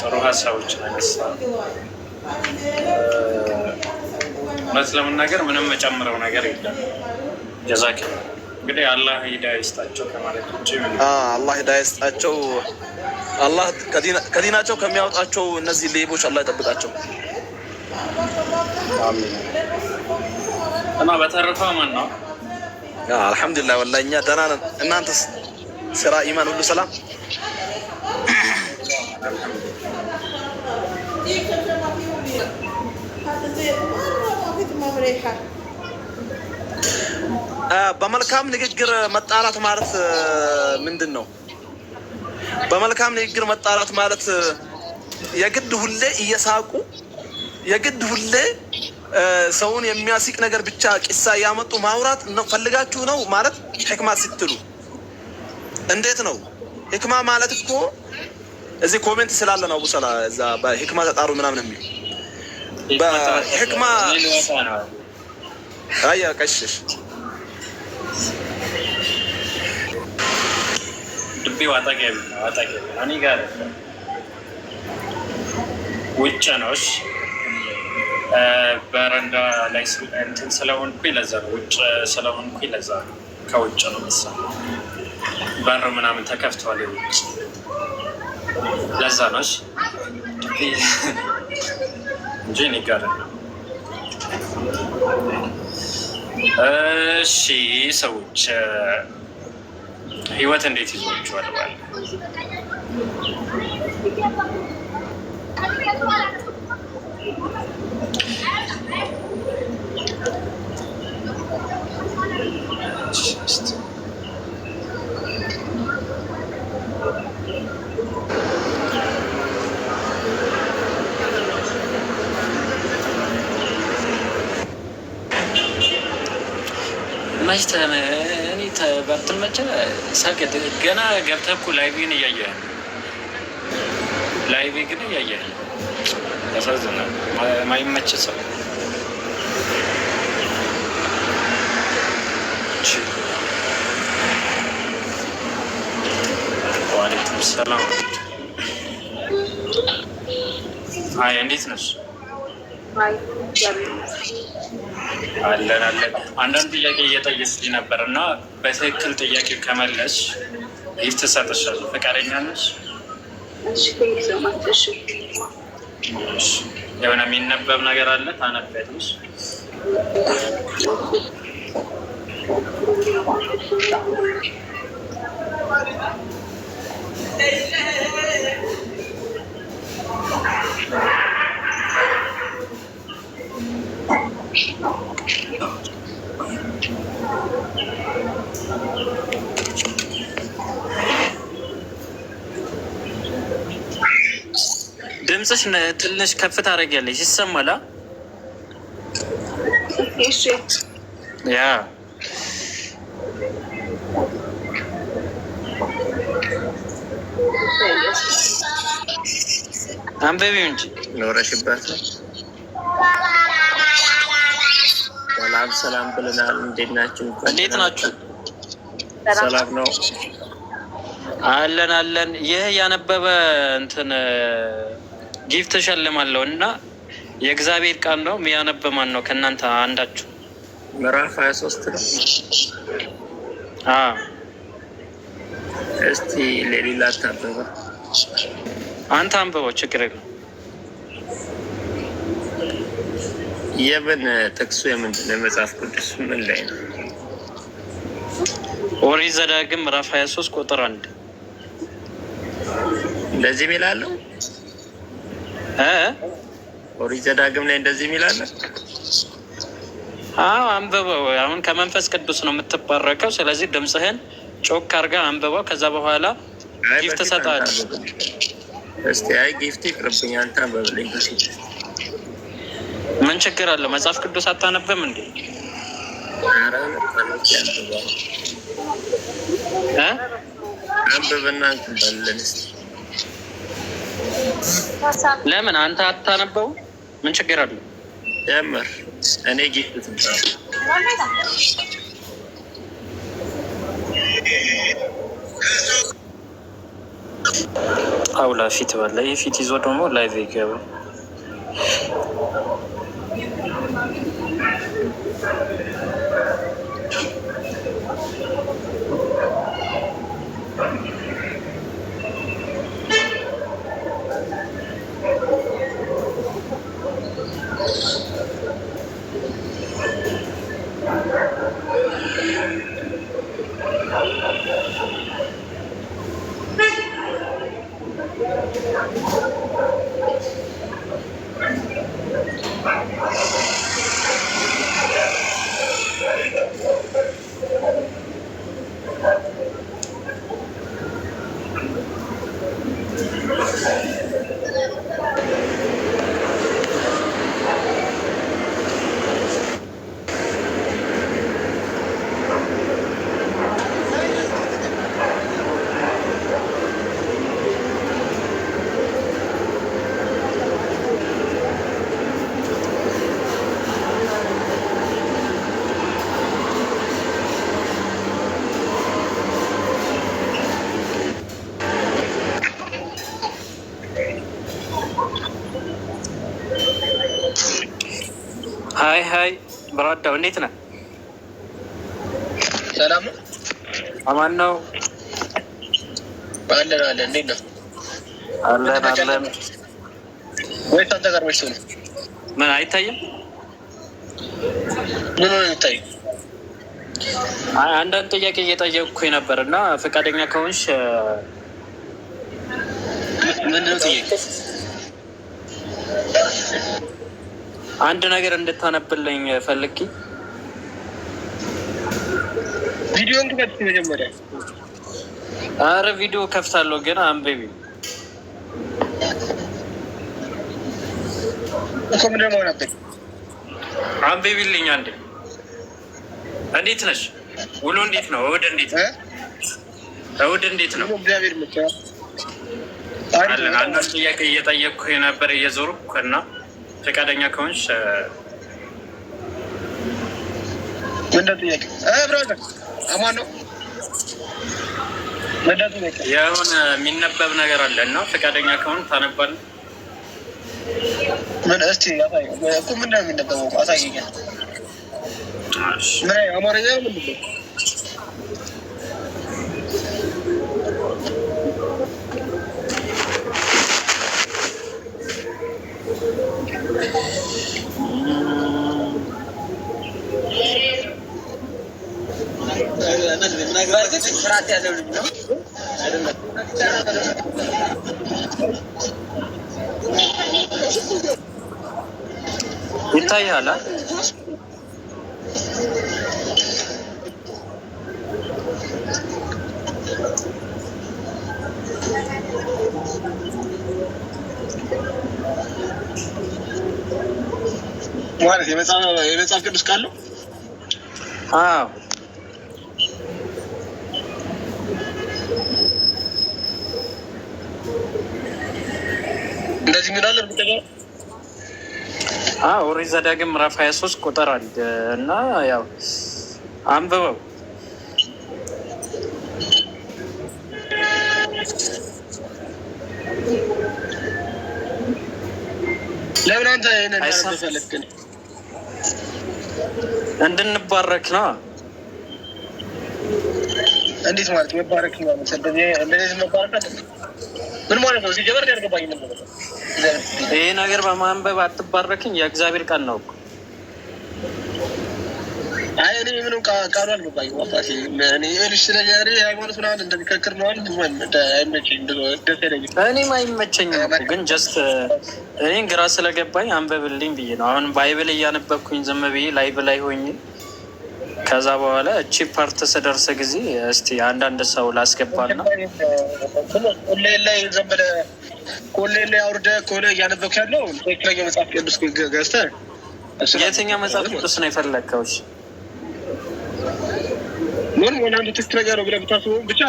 ጥሩ ሀሳቦች ነገሳ። እውነት ለመናገር ምንም መጨምረው ነገር የለም። ጀዛከላ። እንግዲህ አላህ ሂዳያ ይስጣቸው ከማለት ውጭ አላህ ሂዳያ ይስጣቸው። አላህ ከዲናቸው ከሚያወጣቸው እነዚህ ሌቦች አላህ ይጠብቃቸው። አሜን። እና በተረፈ ማን ነው? አልሐምዱሊላህ ወላሂ እኛ ደህና ነን። እናንተስ ስራ፣ ኢማን ሁሉ ሰላም? በመልካም ንግግር መጣላት ማለት ምንድን ነው? በመልካም ንግግር መጣላት ማለት የግድ ሁሌ እየሳቁ የግድ ሁሌ ሰውን የሚያስቅ ነገር ብቻ ቂሳ ያመጡ ማውራት ነው ፈልጋችሁ ነው ማለት? ሕክማ ስትሉ እንዴት ነው? ሕክማ ማለት እኮ እዚህ ኮሜንት ስላለ ነው። አቡ ሰላ እዛ በሕክማ ተጣሩ ምናምን የሚል በሕክማ አያ ቀሽሽ ድቤው አጠገብ እኔ ጋር ውጭ ነው። በረንዳ ላይ እንትን ስለሆንኩኝ ለዛ ነው። ውጭ ስለሆንኩኝ ለዛ ነው። ከውጭ ነው መሰለኝ በር ምናምን ተከፍተዋል። የውጭ ለዛ ነው እንጂ እኔ ጋር ነው። እሺ ሰዎች ህይወት እንዴት ይዟችኋል? ባለ በርትን መቼ ሰግድ ገና ገብተህ እኮ ላይቬን እያየህ ነው። ላይቬ ግን እያየህ ነው። ያሳዝናል። ማይመች ሰው ዋሌኩም ሰላም። አይ እንዴት ነሽ? አለን። አንዳንድ ጥያቄ እየጠየስልኝ ነበር እና በትክክል ጥያቄው ከመለስ ጊፍት እሰጥሻለሁ። ፈቃደኛ ነሽ? የሆነ የሚነበብ ነገር አለ ታነቢያለሽ? ድምፅሽ ትንሽ ከፍ ታደርጊያለሽ። ይሰማል? ያ አንበቢው እንጂ ኖረሽበት ነው። ሰላም ብለናል። እንዴት ናችሁ? እንዴት ናችሁ? ሰላም ነው አለን። ይህ ያነበበ እንትን ጊፍት ተሸልማለሁ እና የእግዚአብሔር ቃል ነው። የሚያነበ ማን ነው ከእናንተ አንዳችሁ? ምዕራፍ 23 ነው። እስቲ ለሌላ ታንበባ። አንተ አንብበው፣ ችግር የለም። የምን ጥቅሱ የምንድን ነው? መጽሐፍ ቅዱስ ምን ላይ ነው? ኦሪት ዘዳግም ምዕራፍ 23 ቁጥር 1 እንደዚህ ሚላለው። ኦሪት ዘዳግም ላይ እንደዚህ ሚላለው። አንብበው። አሁን ከመንፈስ ቅዱስ ነው የምትባረከው። ስለዚህ ድምፅህን ጮክ አድርጋ አንብበው። ከዛ በኋላ ጊፍት እሰጥሃለሁ። እስቲ አይ ጊፍት ይቅርብኝ፣ አንተ አንብብልኝ። ምን ችግር አለው? መጽሐፍ ቅዱስ አታነብም እንዴ? አንብብና እንበልን። ለምን አንተ አታነበው? ምን ችግር አለው? ጀምር። እኔ ጊፍት አውላ ፊት ባለ ይህ ፊት ይዞ ደግሞ ላይቭ ይገባ። ሀይ ብራዳው እንዴት ነህ? ሰላም ነው። አማን ነው አለን። እንዴት ነው? አለን። ወይስ አንተ ጋር ወይስ ነው? ምን አይታይም? ምን ነው የሚታይ? አንዳንድ ጥያቄ እየጠየቅኩኝ ነበር እና ፈቃደኛ ከሆንሽ ምንድን ነው ጥያቄ? አንድ ነገር እንድታነብልኝ ፈልጊ። ቪዲዮን ክፈት መጀመሪያ። አረ ቪዲዮ ከፍታለሁ ግን አንብቢ እኮ ምንድን ነው ማለት? አንብቢልኝ አንዴ። እንዴት ነሽ? ውሎ እንዴት ነው? እሑድ እንዴት ነው? እሑድ እንዴት ነው? እግዚአብሔር ይመስገን። አለን። አንዳንድ ጥያቄ እየጠየቅኩኝ ነበር እየዞርኩ እና ፈቃደኛ ከሆንሽ ምንድን ጥያቄ? ብራዘር አማን ነው። ምንድን ጥያቄ? የሆነ የሚነበብ ነገር አለ እና ፈቃደኛ ከሆን ታነባለህ። ምን እስቲ አሳይ እኮ ምንድን ነው የሚነበበው? አሳየኝ። ምን አማርኛ ነው? ምንድን ነው? ስርዓት ያለው ልጅ ነው። ይታያል። ማለት የመጽሐፍ ቅዱስ ቃል ነው። አዎ እንደዚህ የሚላለ እርግጠኛ። ኦሪት ዘዳግም ምዕራፍ 23 ቁጥር 1 እና ያው አንብበው። ለምን አንተ ይሄንን ፈለክ? እንድንባረክ ነው። እንዴት ማለት መባረክ ነው? እንደዚህ መባረክ ምን ማለት ነው? ሲጀመር ያልገባኝ ነበር። ይሄ ነገር በማንበብ አትባረክኝ። የእግዚአብሔር ቃል ነው እኮ። አይ እኔ ምንም ቃሉ አልገባኝ። ዋፋሲ እኔ እልሽ ስለያሪ ሃይማኖት ምናምን እንደሚከክር ነው አንድ ምን አይመቸኝ ደስ አይለኝም። እኔም አይመቸኝም እኮ ግን ጀስት እኔን ግራ ስለገባኝ አንበብልኝ ብዬ ነው። አሁን ባይብል እያነበብኩኝ ዝም ብዬ ላይቭ ላይ ሆኜ ከዛ በኋላ እቺ ፓርት ስደርስ ጊዜ እስቲ አንዳንድ ሰው ላስገባና ኮሌል ላይ ዝም ብለህ ኮሌል ላይ አውርደህ ከሆነ እያነበብክ ያለው ትክክለኛ መጽሐፍ ቅዱስ ገዝተህ የትኛው መጽሐፍ ቅዱስ ነው የፈለግከው? ምን አንዱ ትክክለኛ ነው ብለህ ብታስበው ብቻ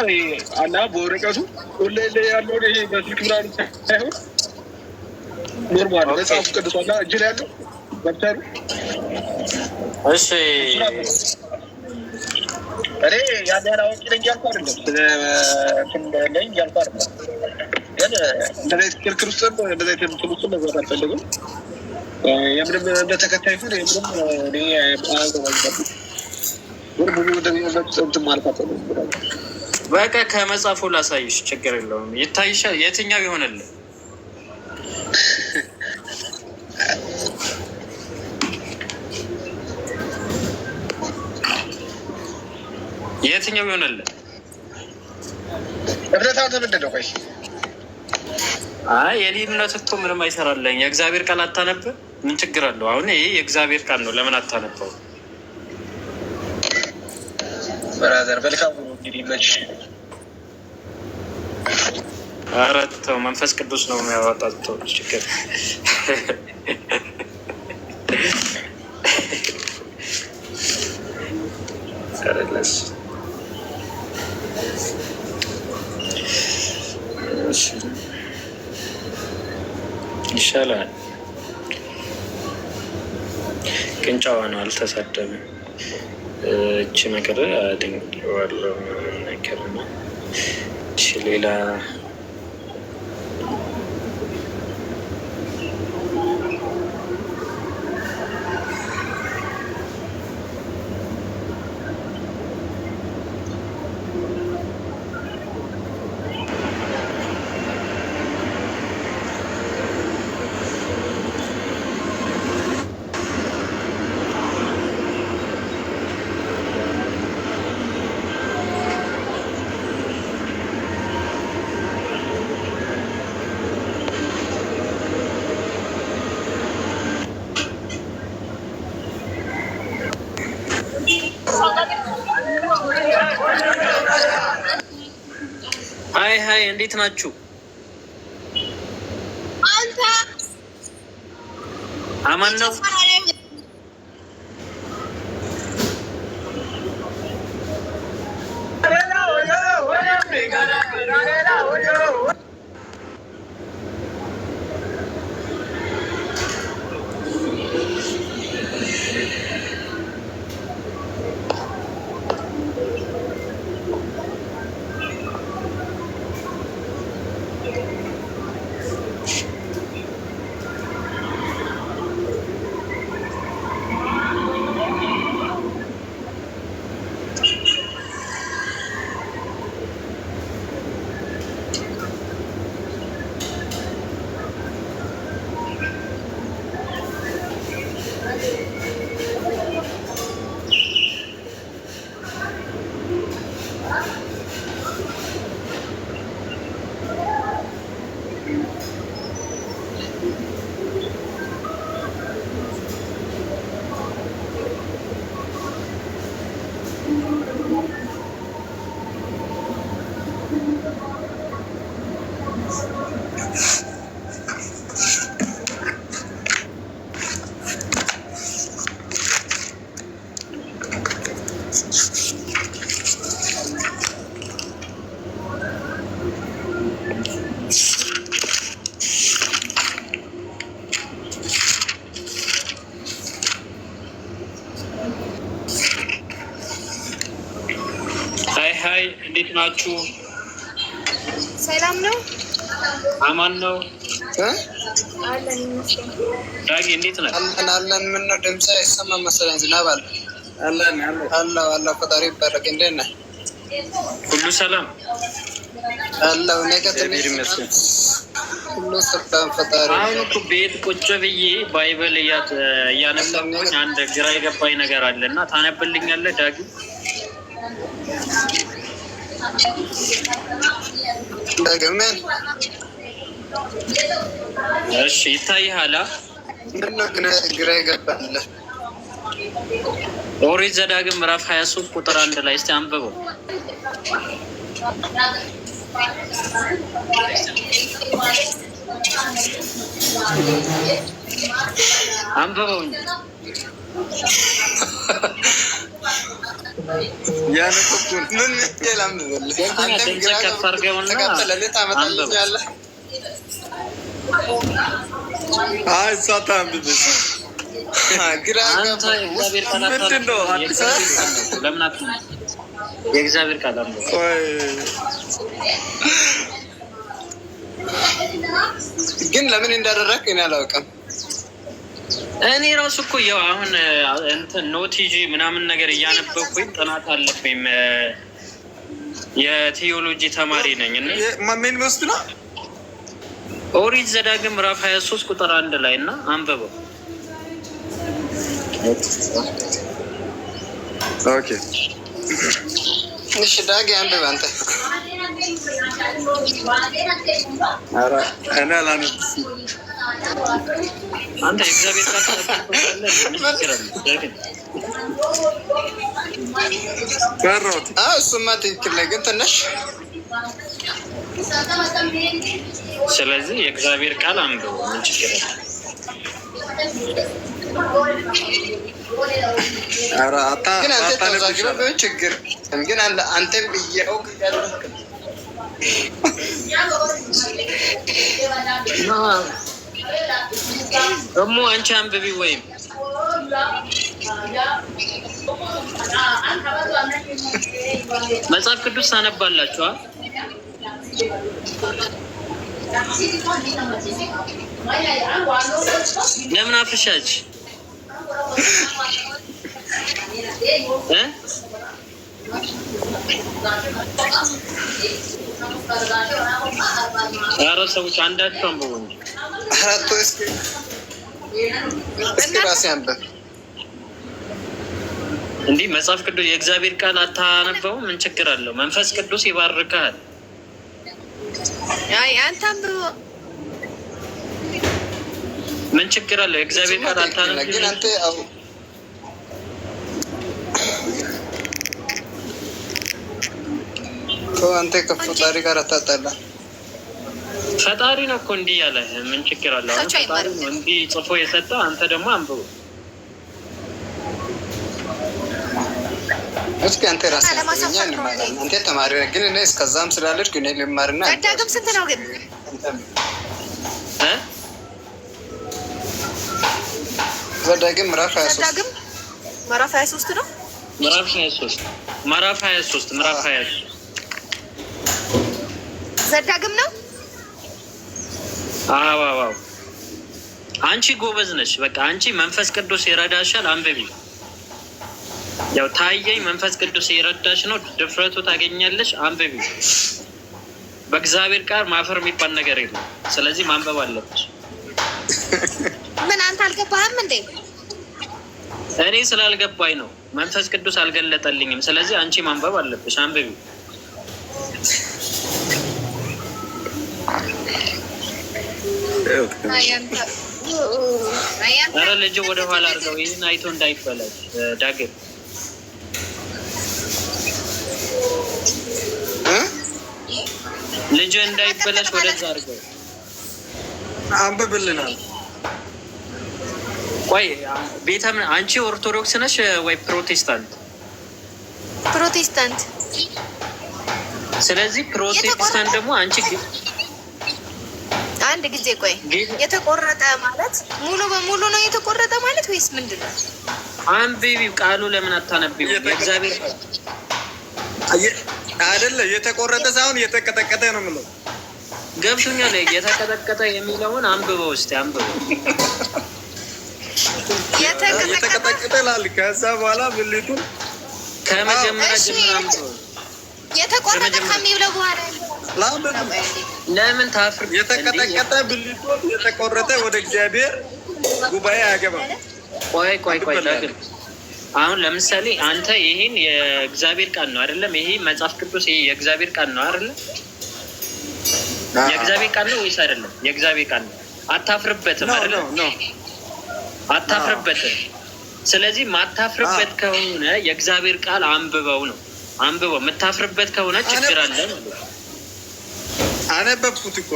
አላ በወረቀቱ ኮሌል ላይ ያለው ይሄ በስልክ ምናምን ሳይሆን ኖርማል መጽሐፍ ቅዱስ አላ እጅ ላይ ያለው ገብተህ እሺ እኔ ያን ያህል አዋቂ ነኝ እያልኩ አይደለም። ነኝ እያልኩ አይደለም። ግን እንደዚህ ክርክር ውስጥም እንደዚህ ትምህርት ውስጥም መግባት አልፈልግም። የምንም እንደተከታይ ሆን የምንም እኔ ግን ብዙ እንደሚመጡት ማለት አልፈልግም። በቃ ከመጽሐፉ ላሳይሽ፣ ችግር የለውም። ይታይሻል። የትኛው ይሆንልህ? የትኛው ይሆንልህ? እምነት አንተ ምንድን ነው? ቆይ የኔ እምነት እኮ ምንም አይሰራለኝ። የእግዚአብሔር ቃል አታነብ? ምን ችግር አለው? አሁን ይሄ የእግዚአብሔር ቃል ነው፣ ለምን አታነበው? ብራዘር መልካም እንግዲህ መች ኧረ ተው፣ መንፈስ ቅዱስ ነው የሚያወጣው። ችግር ሰረለስ ይሻላል። ቅንጫዋ ነው፣ አልተሳደብም። እቺ ነገር አድንቄዋለሁ ነገር ነው። እቺ ሌላ ሃይ እንዴት ናችሁ? አንተ አማን ነው? ሃይ እንዴት ናችሁ? ሰላም ነው? አማን ነው? አለን ይመስገን። ዳጊ እንዴት ነህ? አለን ምን ነው ድምጽ አይሰማም መሰለኝ። ዝናብ አለ። አላህ ፈጣሪ ይባረክ። እንዴት ነህ? ሁሉ ሰላም አላህ ነገትልኝ ይመስገን። ሁሉ ሰላም ፈጣሪ። አሁን እኮ ቤት ቁጭ ብዬ ባይብል እያነበብኩኝ አንድ ግራ የገባኝ ነገር አለ እና ታነብልኛለህ ዳጊ? ደግመን እሺ ይታይሃል? ምነው ግራ ይገባል? ኦሪት ዘዳግም ምዕራፍ 23 ቁጥር 1 ላይ እስቲ አንብበው። አንብበው እንጂ ያነቁን ምን ይላል? አንተም ግራ ተቀበለልህ ታመጣልኛለህ። አይ ሳታም ቢብስ ግራ አንተ እግዚአብሔር ምንድን ነው አዲስ ለምን አትነው? የእግዚአብሔር ቃል አለ። ግን ለምን እንዳደረክ እኔ አላውቅም። እኔ ራሱ እኮ ያው አሁን እንትን ኖቲጂ ምናምን ነገር እያነበብኩኝ ጥናት አለብኝ። የቴዎሎጂ ተማሪ ነኝ እና ምን ወስድ ነው ኦሪት ዘዳግም ምዕራፍ 23 ቁጥር 1 ላይ እና አንብበው። ኦኬ እሺ ዳጊ አንብብ አንተ። ኧረ እኔ አላነብስም። አንተ እግዚአብሔር ቃል ቀረሁት። እሱማ ትክክል ነው፣ ግን ትንሽ ስለዚህ የእግዚአብሔር ቃል አንብበው። ምን ችግር አለ? ኧረ ግን አንተ ተዛግበህ ችግር ግን አንተም ብዬው ደግሞ አንቺ አንብቢ ወይም መጽሐፍ ቅዱስ ታነባላችሁ? ለምን አፍሻች? ኧረ ሰዎች አንዳችሁ አንብቡ እንጂ አራቱ እስኪ ራሴ አንብብ። እንዲህ መጽሐፍ ቅዱስ የእግዚአብሔር ቃል አታነበውም? ምን ችግር አለው? መንፈስ ቅዱስ ይባርካል። አይ አንተ አንብበው። ምን ችግር አለው? የእግዚአብሔር ቃል አታነበውም? ግን አንተ አንተ ከፈጣሪ ጋር አታጣላ። ፈጣሪ ነው እኮ እንዲህ ያለ ምን ችግር አለው? ፈጣሪ ነው እንዲህ ጽፎ የሰጠ አንተ ደግሞ አንብቡ። እስኪ አንተ ራስህ አንተ ተማሪ ነህ፣ ግን እኔ እስከዛም ስላለች ግን ልማርና ዳግም ስንት ነው ግን? ዘዳግም ምዕራፍ 23 ዳግም ምዕራፍ 23 ነው። ምዕራፍ 23 ምዕራፍ 23 ምዕራፍ 23 ዘዳግም ነው። አዎ አዎ፣ አንቺ ጎበዝ ነሽ። በቃ አንቺ መንፈስ ቅዱስ ይረዳሻል። አንብቢ። ያው ታየኝ መንፈስ ቅዱስ ይረዳሽ ነው፣ ድፍረቱ ታገኛለሽ። አንብቢ። በእግዚአብሔር ቃል ማፈር የሚባል ነገር የለም። ስለዚህ ማንበብ አለብሽ። ምን አንተ አልገባህም እንዴ? እኔ ስላልገባኝ ነው፣ መንፈስ ቅዱስ አልገለጠልኝም። ስለዚህ አንቺ ማንበብ አለብሽ። አንብቢ። ኧረ ልጅ ወደ ኋላ አድርገው፣ ይህን አይቶ እንዳይበላሽ ዳግም። ልጅ እንዳይበላሽ ወደዛ አድርገው። አንብብልናል። ቆይ ቤተ አንቺ ኦርቶዶክስ ነሽ ወይ ፕሮቴስታንት? ፕሮቴስታንት። ስለዚህ ፕሮቴስታንት ደግሞ አንቺ አንድ ጊዜ ቆይ፣ የተቆረጠ ማለት ሙሉ በሙሉ ነው የተቆረጠ ማለት ወይስ ምንድን ነው? አንብቢው። ቃሉ ለምን አታነቢው? የእግዚአብሔር አይደለ? የተቆረጠ ሳይሆን የተቀጠቀጠ ነው የምለው። ገብቶኛል። የተቀጠቀጠ የሚለውን አንብበው እስኪ አንብበው። የተቀጠቀጠ ላል ከዛ በኋላ ብልቱን ከመጀመሪያ ጀምሮ አንብበው። የተቆረጠ ከሚብለው በኋላ ለምን ታፍር? የተቀጠቀጠ ብልቱን የተቆረጠ ወደ እግዚአብሔር ጉባኤ አያገባም። ቆይ ቆይ ቆይ ዳግም፣ አሁን ለምሳሌ አንተ ይሄን የእግዚአብሔር ቃል ነው አይደለም? ይሄ መጽሐፍ ቅዱስ ይሄ የእግዚአብሔር ቃል ነው አይደለም? የእግዚአብሔር ቃል ነው ወይስ አይደለም? የእግዚአብሔር ቃል ነው። አታፍርበትም አይደለም? አታፍርበትም። ስለዚህ ማታፍርበት ከሆነ የእግዚአብሔር ቃል አንብበው ነው። አንብበው። የምታፍርበት ከሆነ ችግር አለ ማለት ነው። አነበብኩት እኮ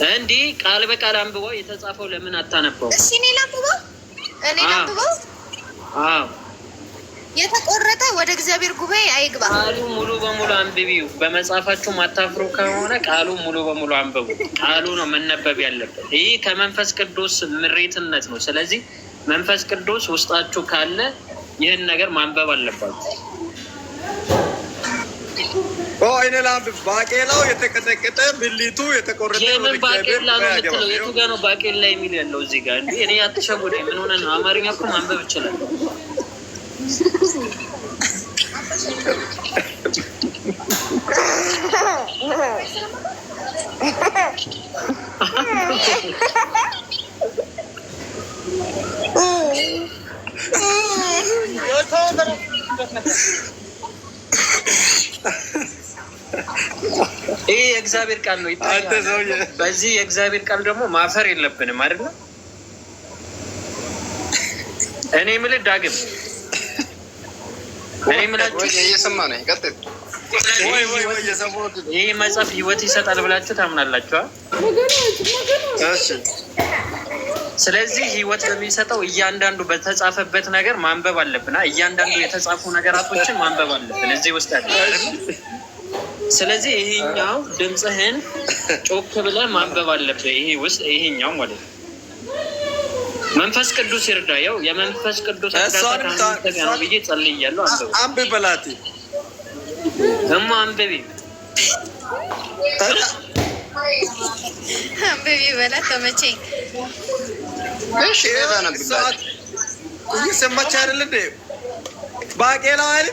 እንዲህ ቃል በቃል አንብበው። የተጻፈው ለምን አታነበው? እሺ እኔ ላንብበው። እኔ ላንብበው። አዎ የተቆረጠ ወደ እግዚአብሔር ጉባኤ አይግባ። ቃሉ ሙሉ በሙሉ አንብቢው። በመጽሐፋችሁ ማታፍሩ ከሆነ ቃሉ ሙሉ በሙሉ አንብቡ። ቃሉ ነው መነበብ ያለበት። ይህ ከመንፈስ ቅዱስ ምሬትነት ነው። ስለዚህ መንፈስ ቅዱስ ውስጣችሁ ካለ ይህን ነገር ማንበብ አለባችሁ። አይነ ላንብብ። ባቄላው የተቀጠቀጠ ብልቱ የተቆረጠ የምን ባቄላ ነው የምትለው? የቱ ጋር ነው ባቄላ የሚል ያለው? እዚህ ጋር እንዴ? እኔ አትሸጉደኝ። ምን ሆነ ነው? አማርኛ እኮ ማንበብ ይችላል። ይህ የእግዚአብሔር ቃል ነው ይታያል። በዚህ የእግዚአብሔር ቃል ደግሞ ማፈር የለብንም አይደለ? እኔ የምልህ ዳግም፣ እኔ የምላችሁ እየሰማ ነው። ቀጥል። ይህ መጽሐፍ ህይወት ይሰጣል ብላችሁ ታምናላችኋ? ስለዚህ ህይወት በሚሰጠው እያንዳንዱ በተጻፈበት ነገር ማንበብ አለብን። እያንዳንዱ የተጻፉ ነገራቶችን ማንበብ አለብን እዚህ ውስጥ ያለ። ስለዚህ ይሄኛው ድምፅህን ጮክ ብለህ ማንበብ አለብህ። ይሄ ውስጥ ይሄኛው ማለት ነው። መንፈስ ቅዱስ ይርዳ። ያው የመንፈስ ቅዱስ አጋጣሚ ብዬ ጸልያለሁ። አንብብ በላት እማ አንብቢ አንብቢ በላት ተመቸኝ። እሺ ሰዓት እየሰማች አይደል እንዴ? ባቄላ አይደል?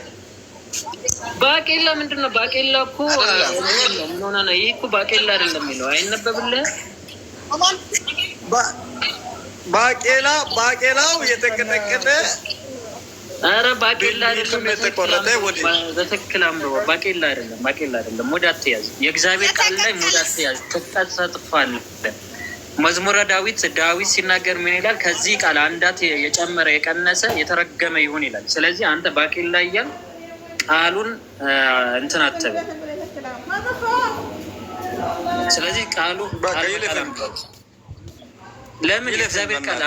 ባቄላ ምንድን ነው? ባቄላ እኮ ምን ሆነ ነው? ይህ እኮ ባቄላ አይደለም የሚለው አይነበብልህ? ባቄላው የተቀጠቀጠ ኧረ ባቄላ አይደለም የተቆረጠ። በትክክል አንብበው። ባቄላ አይደለም፣ ባቄላ አይደለም። ሙድ አትያዝ። የእግዚአብሔር ቃል ላይ ሙድ አትያዝ። ጥቀት ተጥፋለህ። መዝሙረ ዳዊት ሲናገር ምን ይላል? ከዚህ ቃል አንዳት የጨመረ የቀነሰ የተረገመ ይሁን ይላል። ስለዚህ አንተ ባቄላ እያል ቃሉን እንትን አትበል። ስለዚህ ቃሉ ለምን የእግዚአብሔር ቃል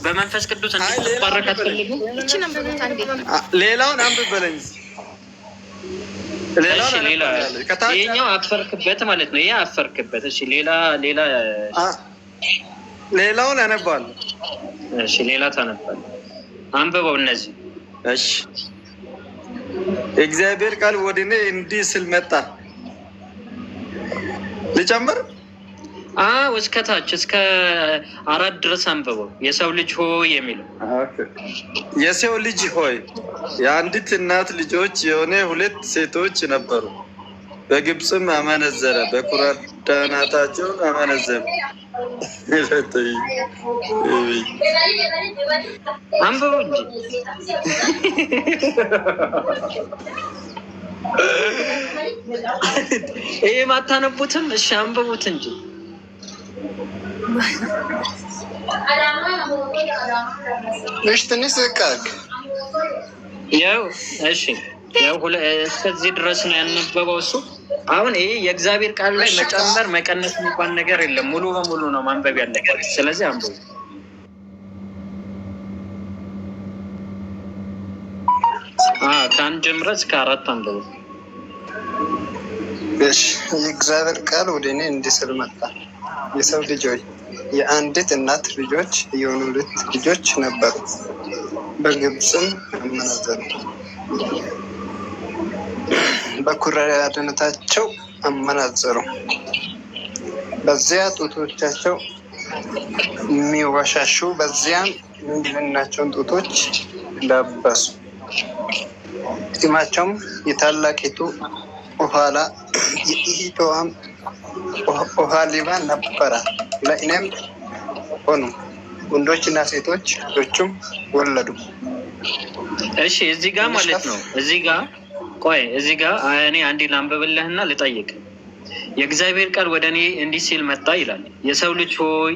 በመንፈስ ቅዱስ እንድትባረክ አትፈልግም? ሌላውን አንብብ በለኝ። ይሄኛው አፈርክበት ማለት ነው። ይሄ አፈርክበት። እሺ ሌላውን ያነባል። እሺ ሌላ ታነባል። አንብበው እነዚህ። እሺ የእግዚአብሔር ቃል ወደ እኔ እንዲህ ስል መጣ። ልጨምር? እስከ ታች እስከ 4 ድረስ አንብበው። የሰው ልጅ ሆይ የሚለው የሰው ልጅ ሆይ የአንዲት እናት ልጆች የሆነ 2 ሴቶች ነበሩ። በግብፅም አመነዘረ፣ በኩራዳናታቸውን አመነዘሩ። አንብበው እንጂ ይሄ ማታነቡትም? እሺ አንብቡት እንጂ እሺ ትንሽ ዝቃቅ ያው እሺ ያው እስከዚህ ድረስ ነው ያነበበው እሱ። አሁን ይሄ የእግዚአብሔር ቃል ላይ መጨመር መቀነስ የሚባል ነገር የለም። ሙሉ በሙሉ ነው ማንበብ ያለባችሁ። ስለዚህ አንብቡ። ከአንድ ጀምሮ እስከ 4 አንብቡ። እሺ የእግዚአብሔር ቃል ወደ እኔ እንዲህ ስል መጣ። የሰው ልጅ ሆይ የአንዲት እናት ልጆች የሆኑ 2 ልጆች ነበሩ። በግብፅም አመነዘሩ፣ በኩራዳነታቸው አመነዘሩ። በዚያ ጡቶቻቸው የሚወሻሹ፣ በዚያም የድንግልናቸውን ጡቶች ለበሱ። ጢማቸውም የታላቂቱ ኋላ የእህቷም ኦሖሊባ ነበረ። ለእኔም ሆኑ ወንዶችና ሴቶች ልጆችም ወለዱ። እሺ እዚህ ጋር ማለት ነው። እዚህ ጋር እኔ አንዴ ላንብብልህና ልጠይቅ። የእግዚአብሔር ቃል ወደ እኔ እንዲህ ሲል መጣ ይላል። የሰው ልጅ ሆይ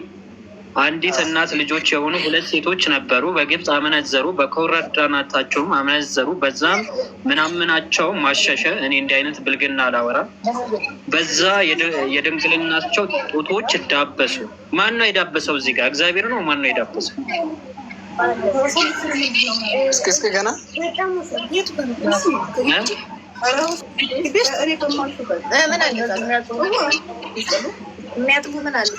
አንዲት እናት ልጆች የሆኑ 2 ሴቶች ነበሩ። በግብፅ አመነዘሩ፣ በኮረዳናታቸውም አመነዘሩ። በዛም ምናምናቸው ማሸሸ። እኔ እንዲህ አይነት ብልግና አላወራም። በዛ የድንግልናቸው ጡቶች ዳበሱ። ማን ነው የዳበሰው? እዚህ ጋር እግዚአብሔር ነው። ማን ነው የዳበሰው? እስኪ ገና ምን አለ?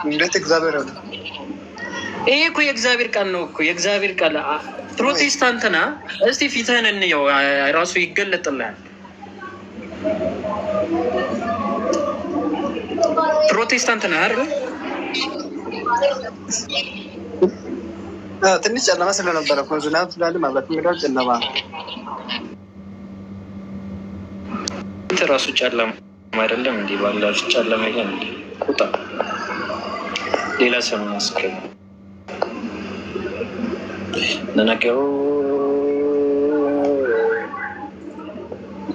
እንዴት እግዚአብሔር አለ? ይሄ እኮ የእግዚአብሔር ቃል ነው እኮ የእግዚአብሔር ቃል። ፕሮቴስታንትና እስቲ ፊትህን እንየው፣ ራሱ ይገለጥልሃል። ፕሮቴስታንት ነህ አይደል? ትንሽ ጨለማ ስለነበረ እኮ ዝናብ ስላለ ማለት ነው። ጨለማ ራሱ ጨለማ አይደለም እንዴ? ባላችሁ ጨለማ ይሄን ቁጣ ሌላ ሰው ማስከለ ለነገሩ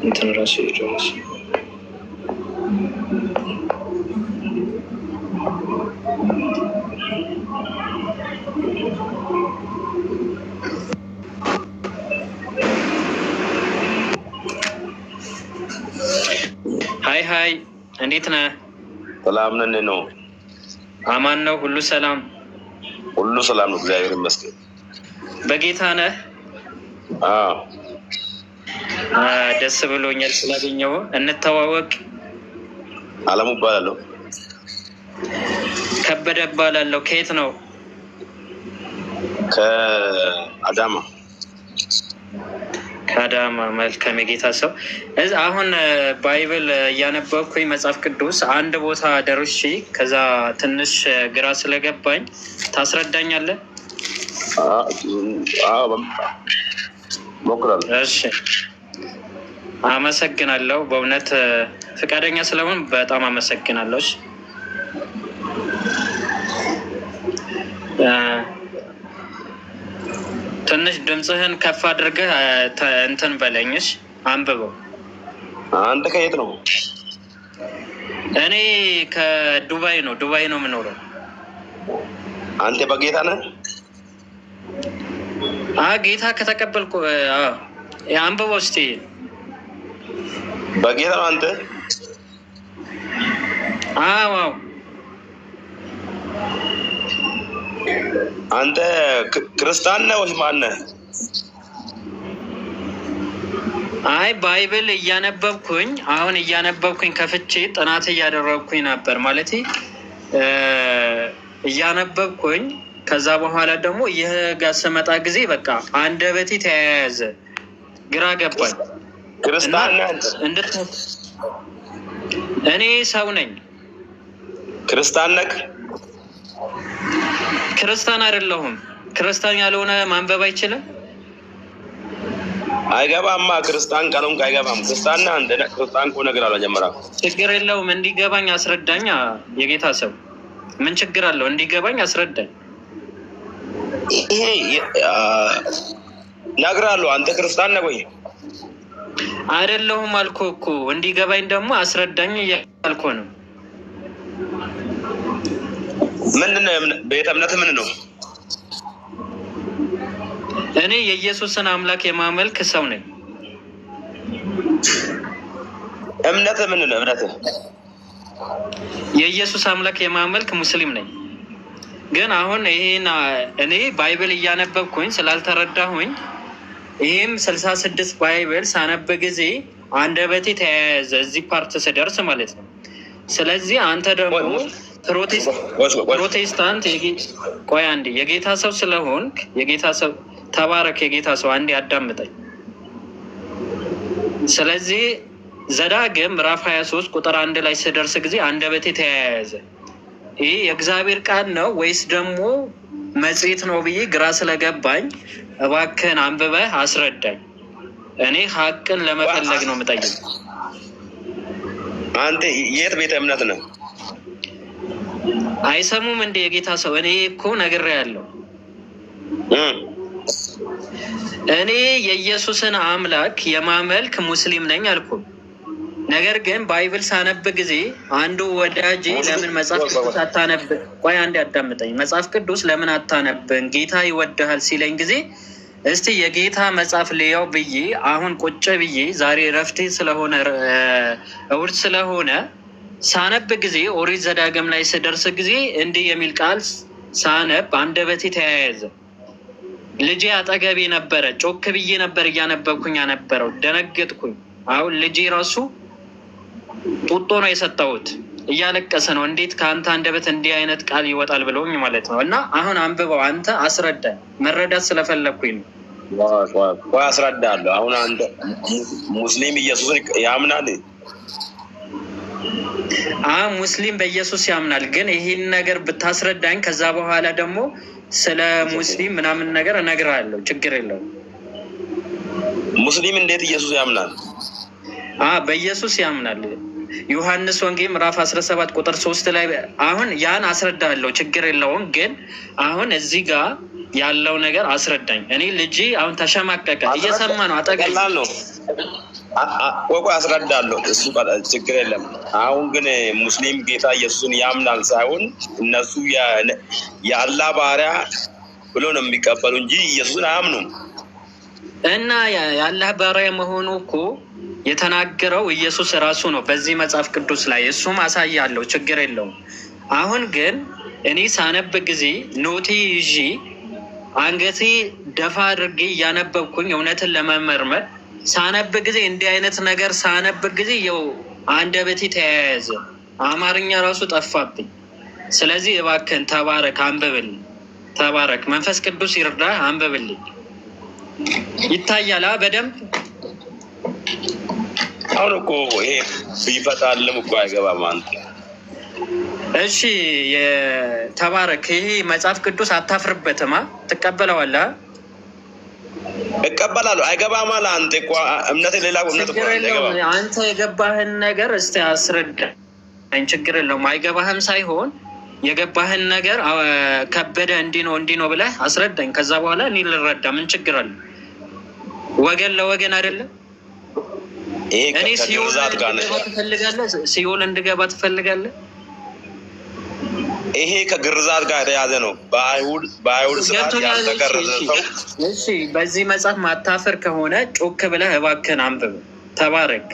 እንትን ራሱ ይጆስ ሀይ እንዴት ነህ? ሰላም ነን ነው። አማን ነው? ሁሉ ሰላም? ሁሉ ሰላም ነው፣ እግዚአብሔር ይመስገን። በጌታ ነህ? ደስ ብሎኛል ስላገኘሁ። እንተዋወቅ። አለሙ እባላለሁ። ከበደ እባላለሁ። ከየት ነው? ከአዳማ። ከአዳማ። መልካም የጌታ ሰው። አሁን ባይብል እያነበብኩኝ መጽሐፍ ቅዱስ አንድ ቦታ ደርሼ ከዛ ትንሽ ግራ ስለገባኝ ታስረዳኛለህ? ሞክራለሁ። እሺ፣ አመሰግናለሁ። በእውነት ፈቃደኛ ስለሆን በጣም አመሰግናለሁ። ትንሽ ድምፅህን ከፍ አድርገህ እንትን በለኝሽ፣ አንብበው። አንተ ከየት ነው? እኔ ከዱባይ ነው። ዱባይ ነው የምኖረው። አንተ በጌታ ነህ? ጌታ ከተቀበልኩ አንብበው እስኪ። በጌታ ነው አንተ? አዎ አንተ ክርስቲያን ነህ ወይስ ማን ነህ? አይ ባይብል እያነበብኩኝ አሁን እያነበብኩኝ ከፍቼ ጥናት እያደረግኩኝ ነበር ማለት እያነበብኩኝ። ከዛ በኋላ ደግሞ ይህ ጋር ስመጣ ጊዜ በቃ አንደበቴ ተያያዘ፣ ግራ ገባኝ። ክርስቲያን ነህ አንተ? እኔ ሰው ነኝ። ክርስቲያን ነህ? ክርስቲያን አይደለሁም። ክርስቲያን ያልሆነ ማንበብ አይችልም። አይገባማ። ክርስቲያን ካልሆንክ አይገባም። ክርስቲያን ነህ አንተ? ክርስቲያን ከሆነ ነገር አልጀመረም። ችግር የለውም። እንዲገባኝ አስረዳኝ። የጌታ ሰው ምን ችግር አለው? እንዲገባኝ አስረዳኝ። ይሄ እነግርሃለሁ። አንተ ክርስቲያን ነህ ወይ? አይደለሁም አልኩህ እኮ። እንዲገባኝ ደግሞ አስረዳኝ እያልኩ ነው። ምንድን ነው ቤተ እምነትህ? ምን ነው? እኔ የኢየሱስን አምላክ የማመልክ ሰው ነኝ። እምነትህ ምን ነው? እምነትህ የኢየሱስ አምላክ የማመልክ ሙስሊም ነኝ። ግን አሁን ይሄን እኔ ባይብል እያነበብኩኝ ስላልተረዳሁኝ ይህም 66 ባይብል ሳነብ ጊዜ አንደበቴ ተያያዘ፣ እዚህ ፓርት ስደርስ ማለት ነው። ስለዚህ አንተ ደግሞ ፕሮቴስታንት ቆይ አንዴ፣ የጌታ ሰው ስለሆንክ የጌታ ሰው ተባረክ፣ የጌታ ሰው አንዴ አዳምጠኝ። ስለዚህ ዘዳግም ምዕራፍ 23 ቁጥር 1 ላይ ስደርስ ጊዜ አንደበቴ ተያያዘ። ይህ የእግዚአብሔር ቃል ነው ወይስ ደግሞ መጽሔት ነው ብዬ ግራ ስለገባኝ እባክህን አንብበህ አስረዳኝ። እኔ ሀቅን ለመፈለግ ነው የምጠይቅ። አንተ የት ቤተ እምነት ነው? አይሰሙም እንደ የጌታ ሰው? እኔ እኮ ነግሬሃለሁ። እኔ የኢየሱስን አምላክ የማመልክ ሙስሊም ነኝ አልኩ። ነገር ግን ባይብል ሳነብ ጊዜ አንዱ ወዳጅ ለምን መጽሐፍ ቅዱስ አታነብ? ቆይ አንዴ አዳምጠኝ። መጽሐፍ ቅዱስ ለምን አታነብን? ጌታ ይወድሃል ሲለኝ ጊዜ እስቲ የጌታ መጽሐፍ ልያው ብዬ አሁን ቁጭ ብዬ ዛሬ ረፍቴ ስለሆነ እሑድ ስለሆነ ሳነብ ጊዜ ኦሪት ዘዳግም ላይ ስደርስ ጊዜ እንዲህ የሚል ቃል ሳነብ አንደበቴ ተያያዘ። ልጄ አጠገቤ ነበረ። ጮክ ብዬ ነበር እያነበብኩኝ ያነበረው። ደነገጥኩኝ። አሁን ልጄ ራሱ ጡጦ ነው የሰጠሁት፣ እያለቀሰ ነው። እንዴት ከአንተ አንደበት እንዲህ አይነት ቃል ይወጣል ብለውኝ ማለት ነው። እና አሁን አንብበው አንተ አስረዳኝ። መረዳት ስለፈለግኩኝ ነው። ቆይ አስረዳለሁ። አሁን አንተ ሙስሊም ኢየሱስን ያምናል? ሙስሊም በኢየሱስ ያምናል። ግን ይህን ነገር ብታስረዳኝ ከዛ በኋላ ደግሞ ስለ ሙስሊም ምናምን ነገር እነግርሃለሁ። ችግር የለውም። ሙስሊም እንዴት ኢየሱስ ያምናል? በኢየሱስ ያምናል። ዮሐንስ ወንጌል ምዕራፍ 17 ቁጥር 3 ላይ አሁን ያን አስረዳለሁ። ችግር የለውም። ግን አሁን እዚህ ጋር ያለው ነገር አስረዳኝ። እኔ ልጅ አሁን ተሸማቀቀ፣ እየሰማ ነው አጠገብ ነው። ቆይ አስረዳለሁ። እሱ ችግር የለም። አሁን ግን ሙስሊም ጌታ ኢየሱስን ያምናል ሳይሆን እነሱ የአላህ ባሪያ ብሎ ነው የሚቀበሉ እንጂ ኢየሱስን አያምኑም። እና የአላህ ባሪያ መሆኑ እኮ የተናገረው ኢየሱስ ራሱ ነው በዚህ መጽሐፍ ቅዱስ ላይ። እሱም አሳያለሁ። ችግር የለውም። አሁን ግን እኔ ሳነብ ጊዜ ኖቴ ይዤ አንገቴ ደፋ አድርጌ እያነበብኩኝ እውነትን ለመመርመር ሳነብ ጊዜ እንዲህ አይነት ነገር ሳነብ ጊዜ የው አንደበቴ ተያያዘ። አማርኛ ራሱ ጠፋብኝ። ስለዚህ እባክህን ተባረክ፣ አንብብልኝ። ተባረክ፣ መንፈስ ቅዱስ ይርዳ፣ አንብብልኝ። ይታያል በደንብ። አሁን እኮ ይሄ ቢፈታልም እኮ አይገባም አንተ። እሺ ተባረክ። ይሄ መጽሐፍ ቅዱስ አታፍርበትማ? ትቀበለዋለህ? እቀበላለሁ። አይገባም አለ አንተ እኮ እምነት ሌላ እምነት እኮ አይገባም። አንተ የገባህን ነገር እስቲ አስረዳኝ። ችግር የለውም። አይገባህም ሳይሆን የገባህን ነገር ከበደ እንዲህ ነው ብለህ አስረዳኝ። ከዛ በኋላ እኔ ልረዳ። ምን ችግር አለ? ወገን ለወገን አይደለም። እኔ ሲኦል እንድገባ ትፈልጋለህ? ይሄ ከግርዛት ጋር የተያዘ ነው። በአይሁድ ስርዓት ያልተገረዘ ሰው። እሺ በዚህ መጽሐፍ ማታፈር ከሆነ ጮክ ብለህ እባክህን አንብብ። ተባረክ።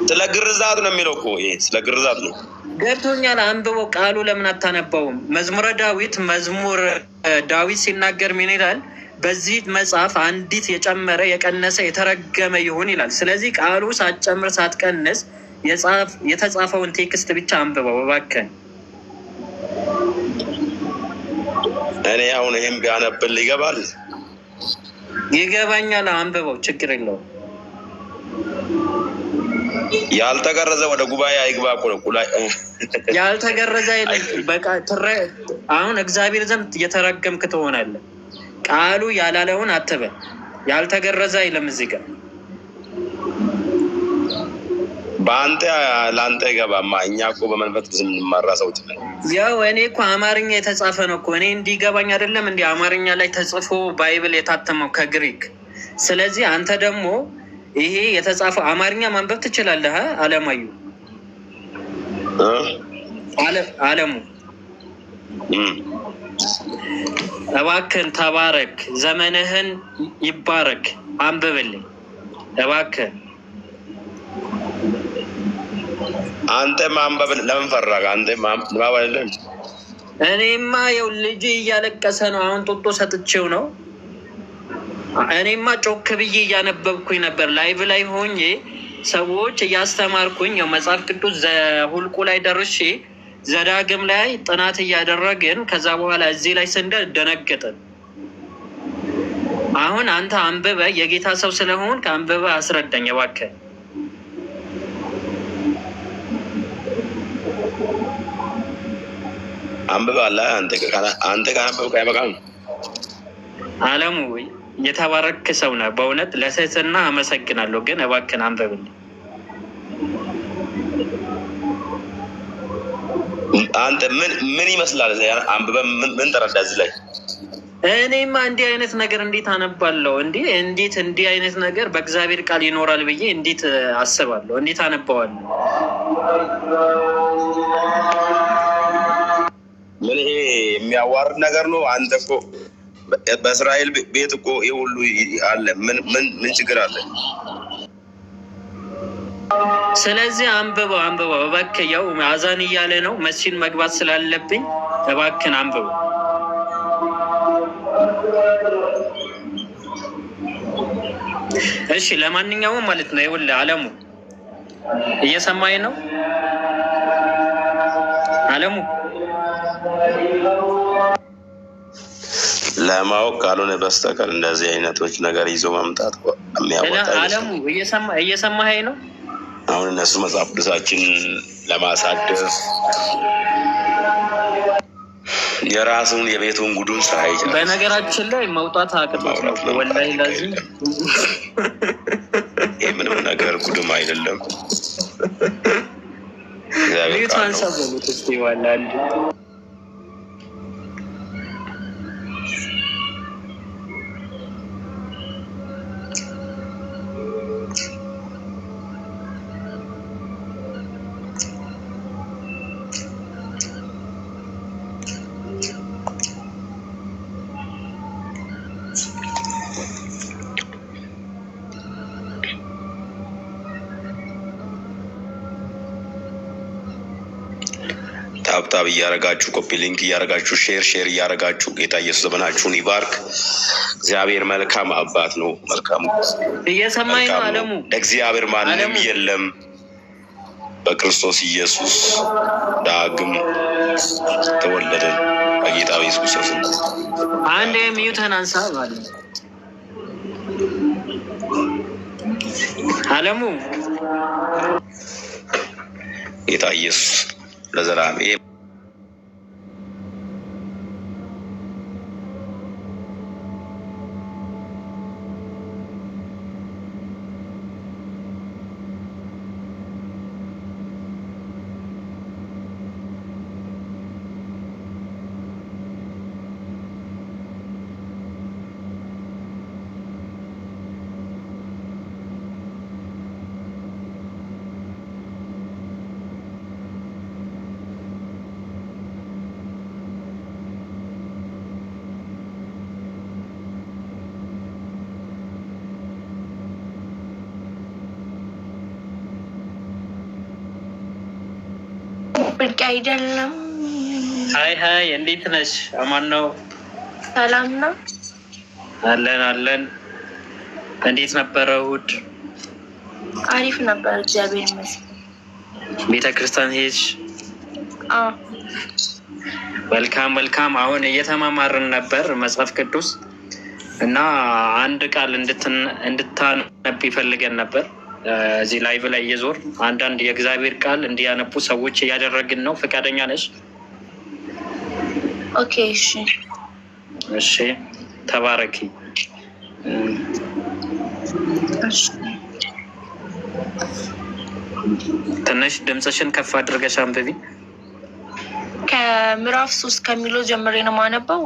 ስለ ግርዛት ነው የሚለው እኮ ይሄ ስለ ግርዛት ነው። ገብቶኛል። አንብበው። ቃሉ ለምን አታነበውም? መዝሙረ ዳዊት መዝሙር ዳዊት ሲናገር ምን ይላል? በዚህ መጽሐፍ አንዲት የጨመረ የቀነሰ የተረገመ ይሁን ይላል። ስለዚህ ቃሉ ሳትጨምር ሳትቀንስ የተጻፈውን ቴክስት ብቻ አንብበው እባክህ። እኔ አሁን ይህም ቢያነብል ይገባል። ይገባኛል። አንብበው፣ ችግር የለውም። ያልተገረዘ ወደ ጉባኤ አይግባ እኮ ነው። ያልተገረዘ በቃ አሁን እግዚአብሔር ዘንድ የተረገምክ ትሆናለህ። ቃሉ ያላለውን አትበል። ያልተገረዘ አይልም እዚህ ጋር። በአንተ ለአንተ ይገባማ። እኛ እኮ በመንፈስ የምንመራ ሰዎች ነን። ያው እኔ እኮ አማርኛ የተጻፈ ነው እኮ እኔ እንዲገባኝ አይደለም እንዲ አማርኛ ላይ ተጽፎ ባይብል የታተመው ከግሪክ። ስለዚህ አንተ ደግሞ ይሄ የተጻፈው አማርኛ ማንበብ ትችላለህ። አለማዩ አለሙ እባክህን ተባረክ፣ ዘመንህን ይባረክ። አንብብልኝ እባክህን። አንተ ማንበብ ለምን ፈራህ? አንተ ማንበብ አይደለም። እኔማ የው ልጅ እያለቀሰ ነው። አሁን ጡጦ ሰጥቼው ነው። እኔማ ጮክ ብዬ እያነበብኩኝ ነበር። ላይቭ ላይ ሆኜ ሰዎች እያስተማርኩኝ ያው መጽሐፍ ቅዱስ ዘሁልቁ ላይ ደርሼ ዘዳግም ላይ ጥናት እያደረግን ከዛ በኋላ እዚህ ላይ ደነገጥን። አሁን አንተ አንብበ የጌታ ሰው ስለሆን ከአንብበ አስረዳኝ እባክህ። አንብበ አለ አንተ ካነበብክ አይበቃም? አለሙ የተባረክ ሰው ነህ በእውነት ለትህትና አመሰግናለሁ። ግን እባክህን አንብብልኝ። አንተ ምን ይመስላል? አንብበ ምን ተረዳ እዚህ ላይ? እኔማ እንዲህ አይነት ነገር እንዴት አነባለሁ? እንዴት እንዲህ አይነት ነገር በእግዚአብሔር ቃል ይኖራል ብዬ እንዴት አስባለሁ? እንዴት አነባዋለሁ? ምን ይሄ የሚያዋርድ ነገር ነው? አንተ እኮ በእስራኤል ቤት እኮ ይህ ሁሉ አለ። ምን ችግር አለ? ስለዚህ አንብበው እባክህ። ያው አዛን እያለ ነው መስጂድ መግባት ስላለብኝ እባክህን አንብበው። እሺ ለማንኛውም ማለት ነው ይኸውልህ አለሙ እየሰማኝ ነው? አለሙ ለማወቅ ካልሆነ በስተቀር እንደዚህ አይነቶች ነገር ይዞ መምጣት የሚያወጣ አለሙ እየሰማኸኝ ነው? አሁን እነሱ መጽሐፍ ቅዱሳችን ለማሳደር የራሱን የቤቱን ጉዱን ስራ ይችላል። በነገራችን ላይ መውጣት አቅቶት ነው ወላሂ። ለዚህ ይህ ምንም ነገር ጉድም አይደለም። ቤቷን ሰበሉት ስ ይዋላል። ታብታብ እያረጋችሁ ኮፒ ሊንክ እያረጋችሁ ሼር እያረጋችሁ ጌታ ኢየሱስ ዘመናችሁን ይባርክ። እግዚአብሔር መልካም አባት ነው። መልካም እየሰማኝ ነው አለሙ። እግዚአብሔር ማንም የለም በክርስቶስ ኢየሱስ ዳግም ተወለደን በጌታ ኢየሱስ ክርስቶስ። አንድ የሚዩተን አንሳ ማለት አለሙ ጌታ ኢየሱስ ለዘላለም ብርቅ አይደለም። ሀይ እንዴት ነሽ? አማን ነው? ሰላም ነው? አለን። እንዴት ነበረ እሑድ? አሪፍ ነበር፣ እግዚአብሔር ይመስገን። ቤተ ክርስቲያን ሄድሽ? አዎ። መልካም። አሁን እየተማማርን ነበር መጽሐፍ ቅዱስ እና አንድ ቃል እንድታነብ ይፈልገን ነበር። እዚህ ላይቭ ላይ እየዞር አንዳንድ የእግዚአብሔር ቃል እንዲያነቡ ሰዎች እያደረግን ነው። ፈቃደኛ ነሽ? ኦኬ፣ እሺ። ተባረኪ። ትንሽ ድምፅሽን ከፍ አድርገሽ አንብቢ። ከምዕራፍ 3 ከሚለው ጀምሬ ነው የማነበው።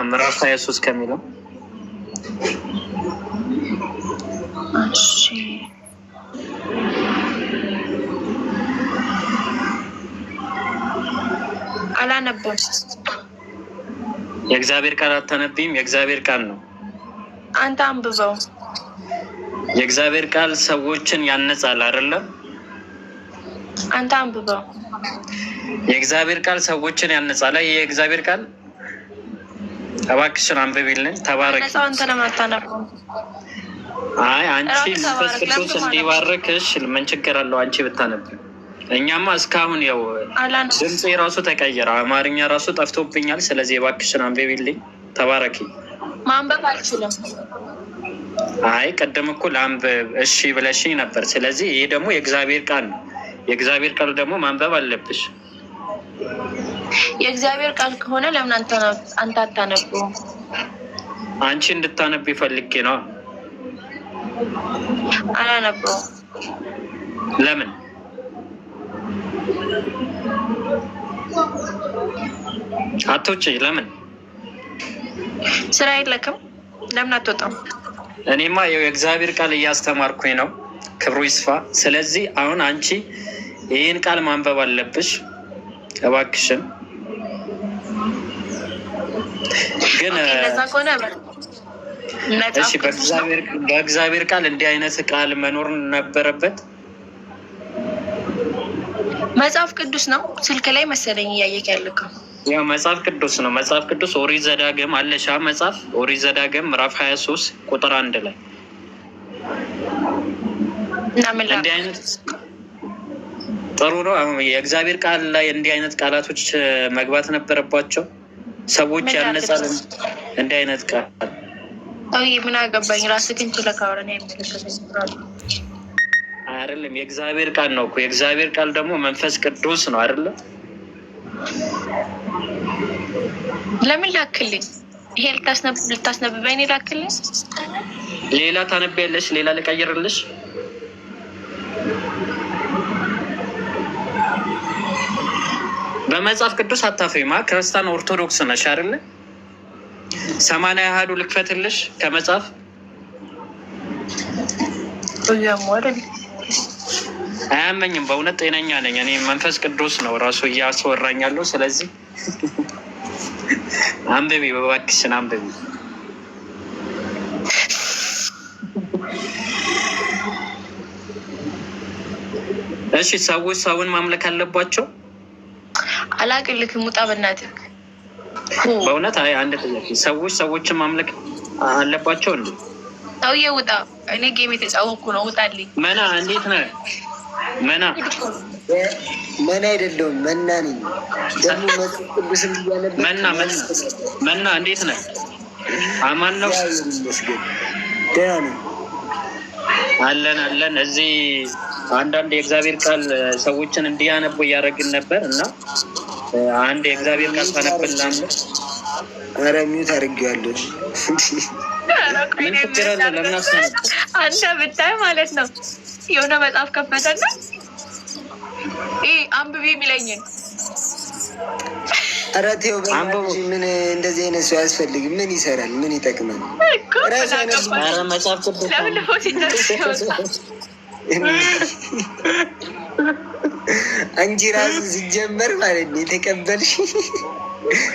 ምዕራፍ 23 ከሚለው አላነብም። የእግዚአብሔር ቃል አታነቢም? የእግዚአብሔር ቃል ነው። አንተ አንብበው። የእግዚአብሔር ቃል ሰዎችን ያነጻል አይደለም? አንተ አንብበው። የእግዚአብሔር ቃል ሰዎችን ያነጻል። የእግዚአብሔር ቃል እባክሽን አንብቢልን። ተባረክ። አንተ ለምን አታነበው? አንቺ መንፈስ ቅዱስ እንዲባርክሽ ምን ችግር አለው አንቺ ብታነብ? እኛማ እስካሁን ያው ድምፅ ራሱ ተቀየረ፣ አማርኛ ራሱ ጠፍቶብኛል። ስለዚህ እባክሽን አንብቢልኝ። ተባረኪ። ማንበብ አልችልም። ቅድም እኮ ለአንብብ እሺ ብለሽኝ ነበር። ስለዚህ ይሄ ደግሞ የእግዚአብሔር ቃል ነው። የእግዚአብሔር ቃል ደግሞ ማንበብ አለብሽ። የእግዚአብሔር ቃል ከሆነ ለምን አንተ አታነበውም? አንቺ እንድታነብ ፈልጌ ነው። አላነበውም። ለምን? አትውጪ። ለምን? ስራ የለክም? ለምን አትወጣም? እኔማ የእግዚአብሔር ቃል እያስተማርኩኝ ነው። ክብሩ ይስፋ። ስለዚህ አሁን አንቺ ይህን ቃል ማንበብ አለብሽ እባክሽን። ግን እሺ፣ በእግዚአብሔር ቃል እንዲህ አይነት ቃል መኖር ነበረበት። መጽሐፍ ቅዱስ ነው። ስልክ ላይ መሰለኝ እያየክ ያልከው። ያው መጽሐፍ ቅዱስ ነው። መጽሐፍ ቅዱስ ኦሪት ዘዳግም አለሻ። መጽሐፍ ኦሪት ዘዳግም ምዕራፍ 23 ቁጥር 1 ላይ እንዲህ አይነት ጥሩ ነው። የእግዚአብሔር ቃል ላይ እንዲህ አይነት ቃላቶች መግባት ነበረባቸው። ሰዎች ያነጻል እንዲህ አይነት ቃል። ምን አገባኝ? ራስህን ችለህ ካወራን አይመለከተኝም። አይደለም፣ የእግዚአብሔር ቃል ነው እኮ። የእግዚአብሔር ቃል ደግሞ መንፈስ ቅዱስ ነው አይደለም? ለምን ላክልኝ? ይሄ ልታስነብበኝ ላክልኝ? ሌላ ታነቢያለሽ? ሌላ ልቀይርልሽ? በመጽሐፍ ቅዱስ አታፍሪማ። ክርስቲያን ኦርቶዶክስ ነሽ አይደለ? 80 ያህሉ ልክፈትልሽ ከመጽሐፍ አያመኝም። በእውነት ጤነኛ ነኝ እኔ። መንፈስ ቅዱስ ነው ራሱ እያስወራኛለሁ። ስለዚህ አንብቢ እባክሽን አንብቢ። እሺ፣ ሰዎች ሰውን ማምለክ አለባቸው? አላቅልክም። ውጣ በእናትህ። በእውነት አንድ ጥያቄ፣ ሰዎች ሰዎችን ማምለክ አለባቸው እንዴ? ሰውዬ ውጣ። እኔ ጌም የተጫወኩ ነው። ውጣልኝ። መና እንዴት ነህ? መና አይደለሁም፣ መና ነኝ። ደግሞ መጽሐፍ ቅዱስም እያነበብኩ መና እንዴት ነህ? አማን ነው? ደህና ነኝ። አለን። እዚህ አንዳንድ የእግዚአብሔር ቃል ሰዎችን እንዲያነቡ እያደረግን ነበር እና አንድ የእግዚአብሔር ቃል ታነብልናለህ? ኧረ ሚዩት አድርጌዋለሁ። አንተ ብታይ ማለት ነው የሆነ መጽሐፍ ከፈተና አንብቤ የሚለኝን። ኧረ ተይው በእናትሽ፣ ምን እንደዚህ አይነት ሰው አያስፈልግም። ምን ይሰራል? ምን ይጠቅማል? መጽሐፍ ቅዱስ አንቺ ራሱ ሲጀመር ማለት ነው የተቀበልሽ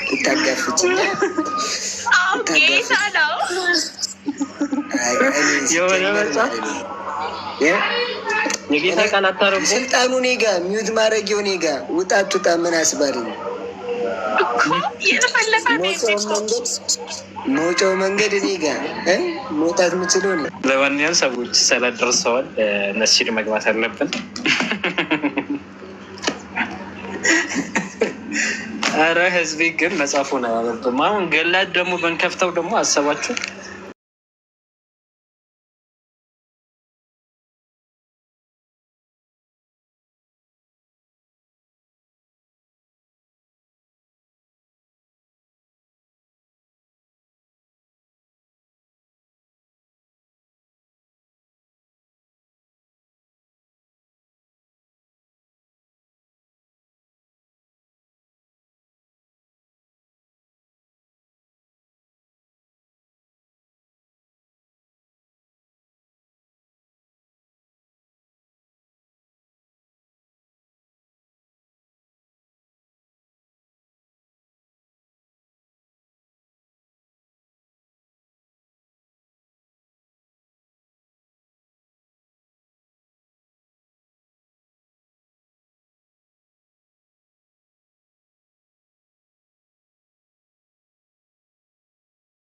ልታጋፍጭ ጌታ ነው የሆነ መጽሐፍ የጌታ ቃል አታረጉ። ስልጣኑ እኔ ጋ፣ ሚዩት ማድረጊው እኔ ጋ። ውጣ አትውጣ ምን አስባለኝ? መውጫው መንገድ እኔ ጋ፣ መውጣት የምችለው ነው። ለማንኛውም ሰዎች ሰላት ደርሰዋል። መስጂድ መግባት አለብን። አረ ህዝቤ ግን መጽሐፉን አያነብም። አሁን ገላት ደግሞ በንከፍተው ደግሞ አሰባችሁ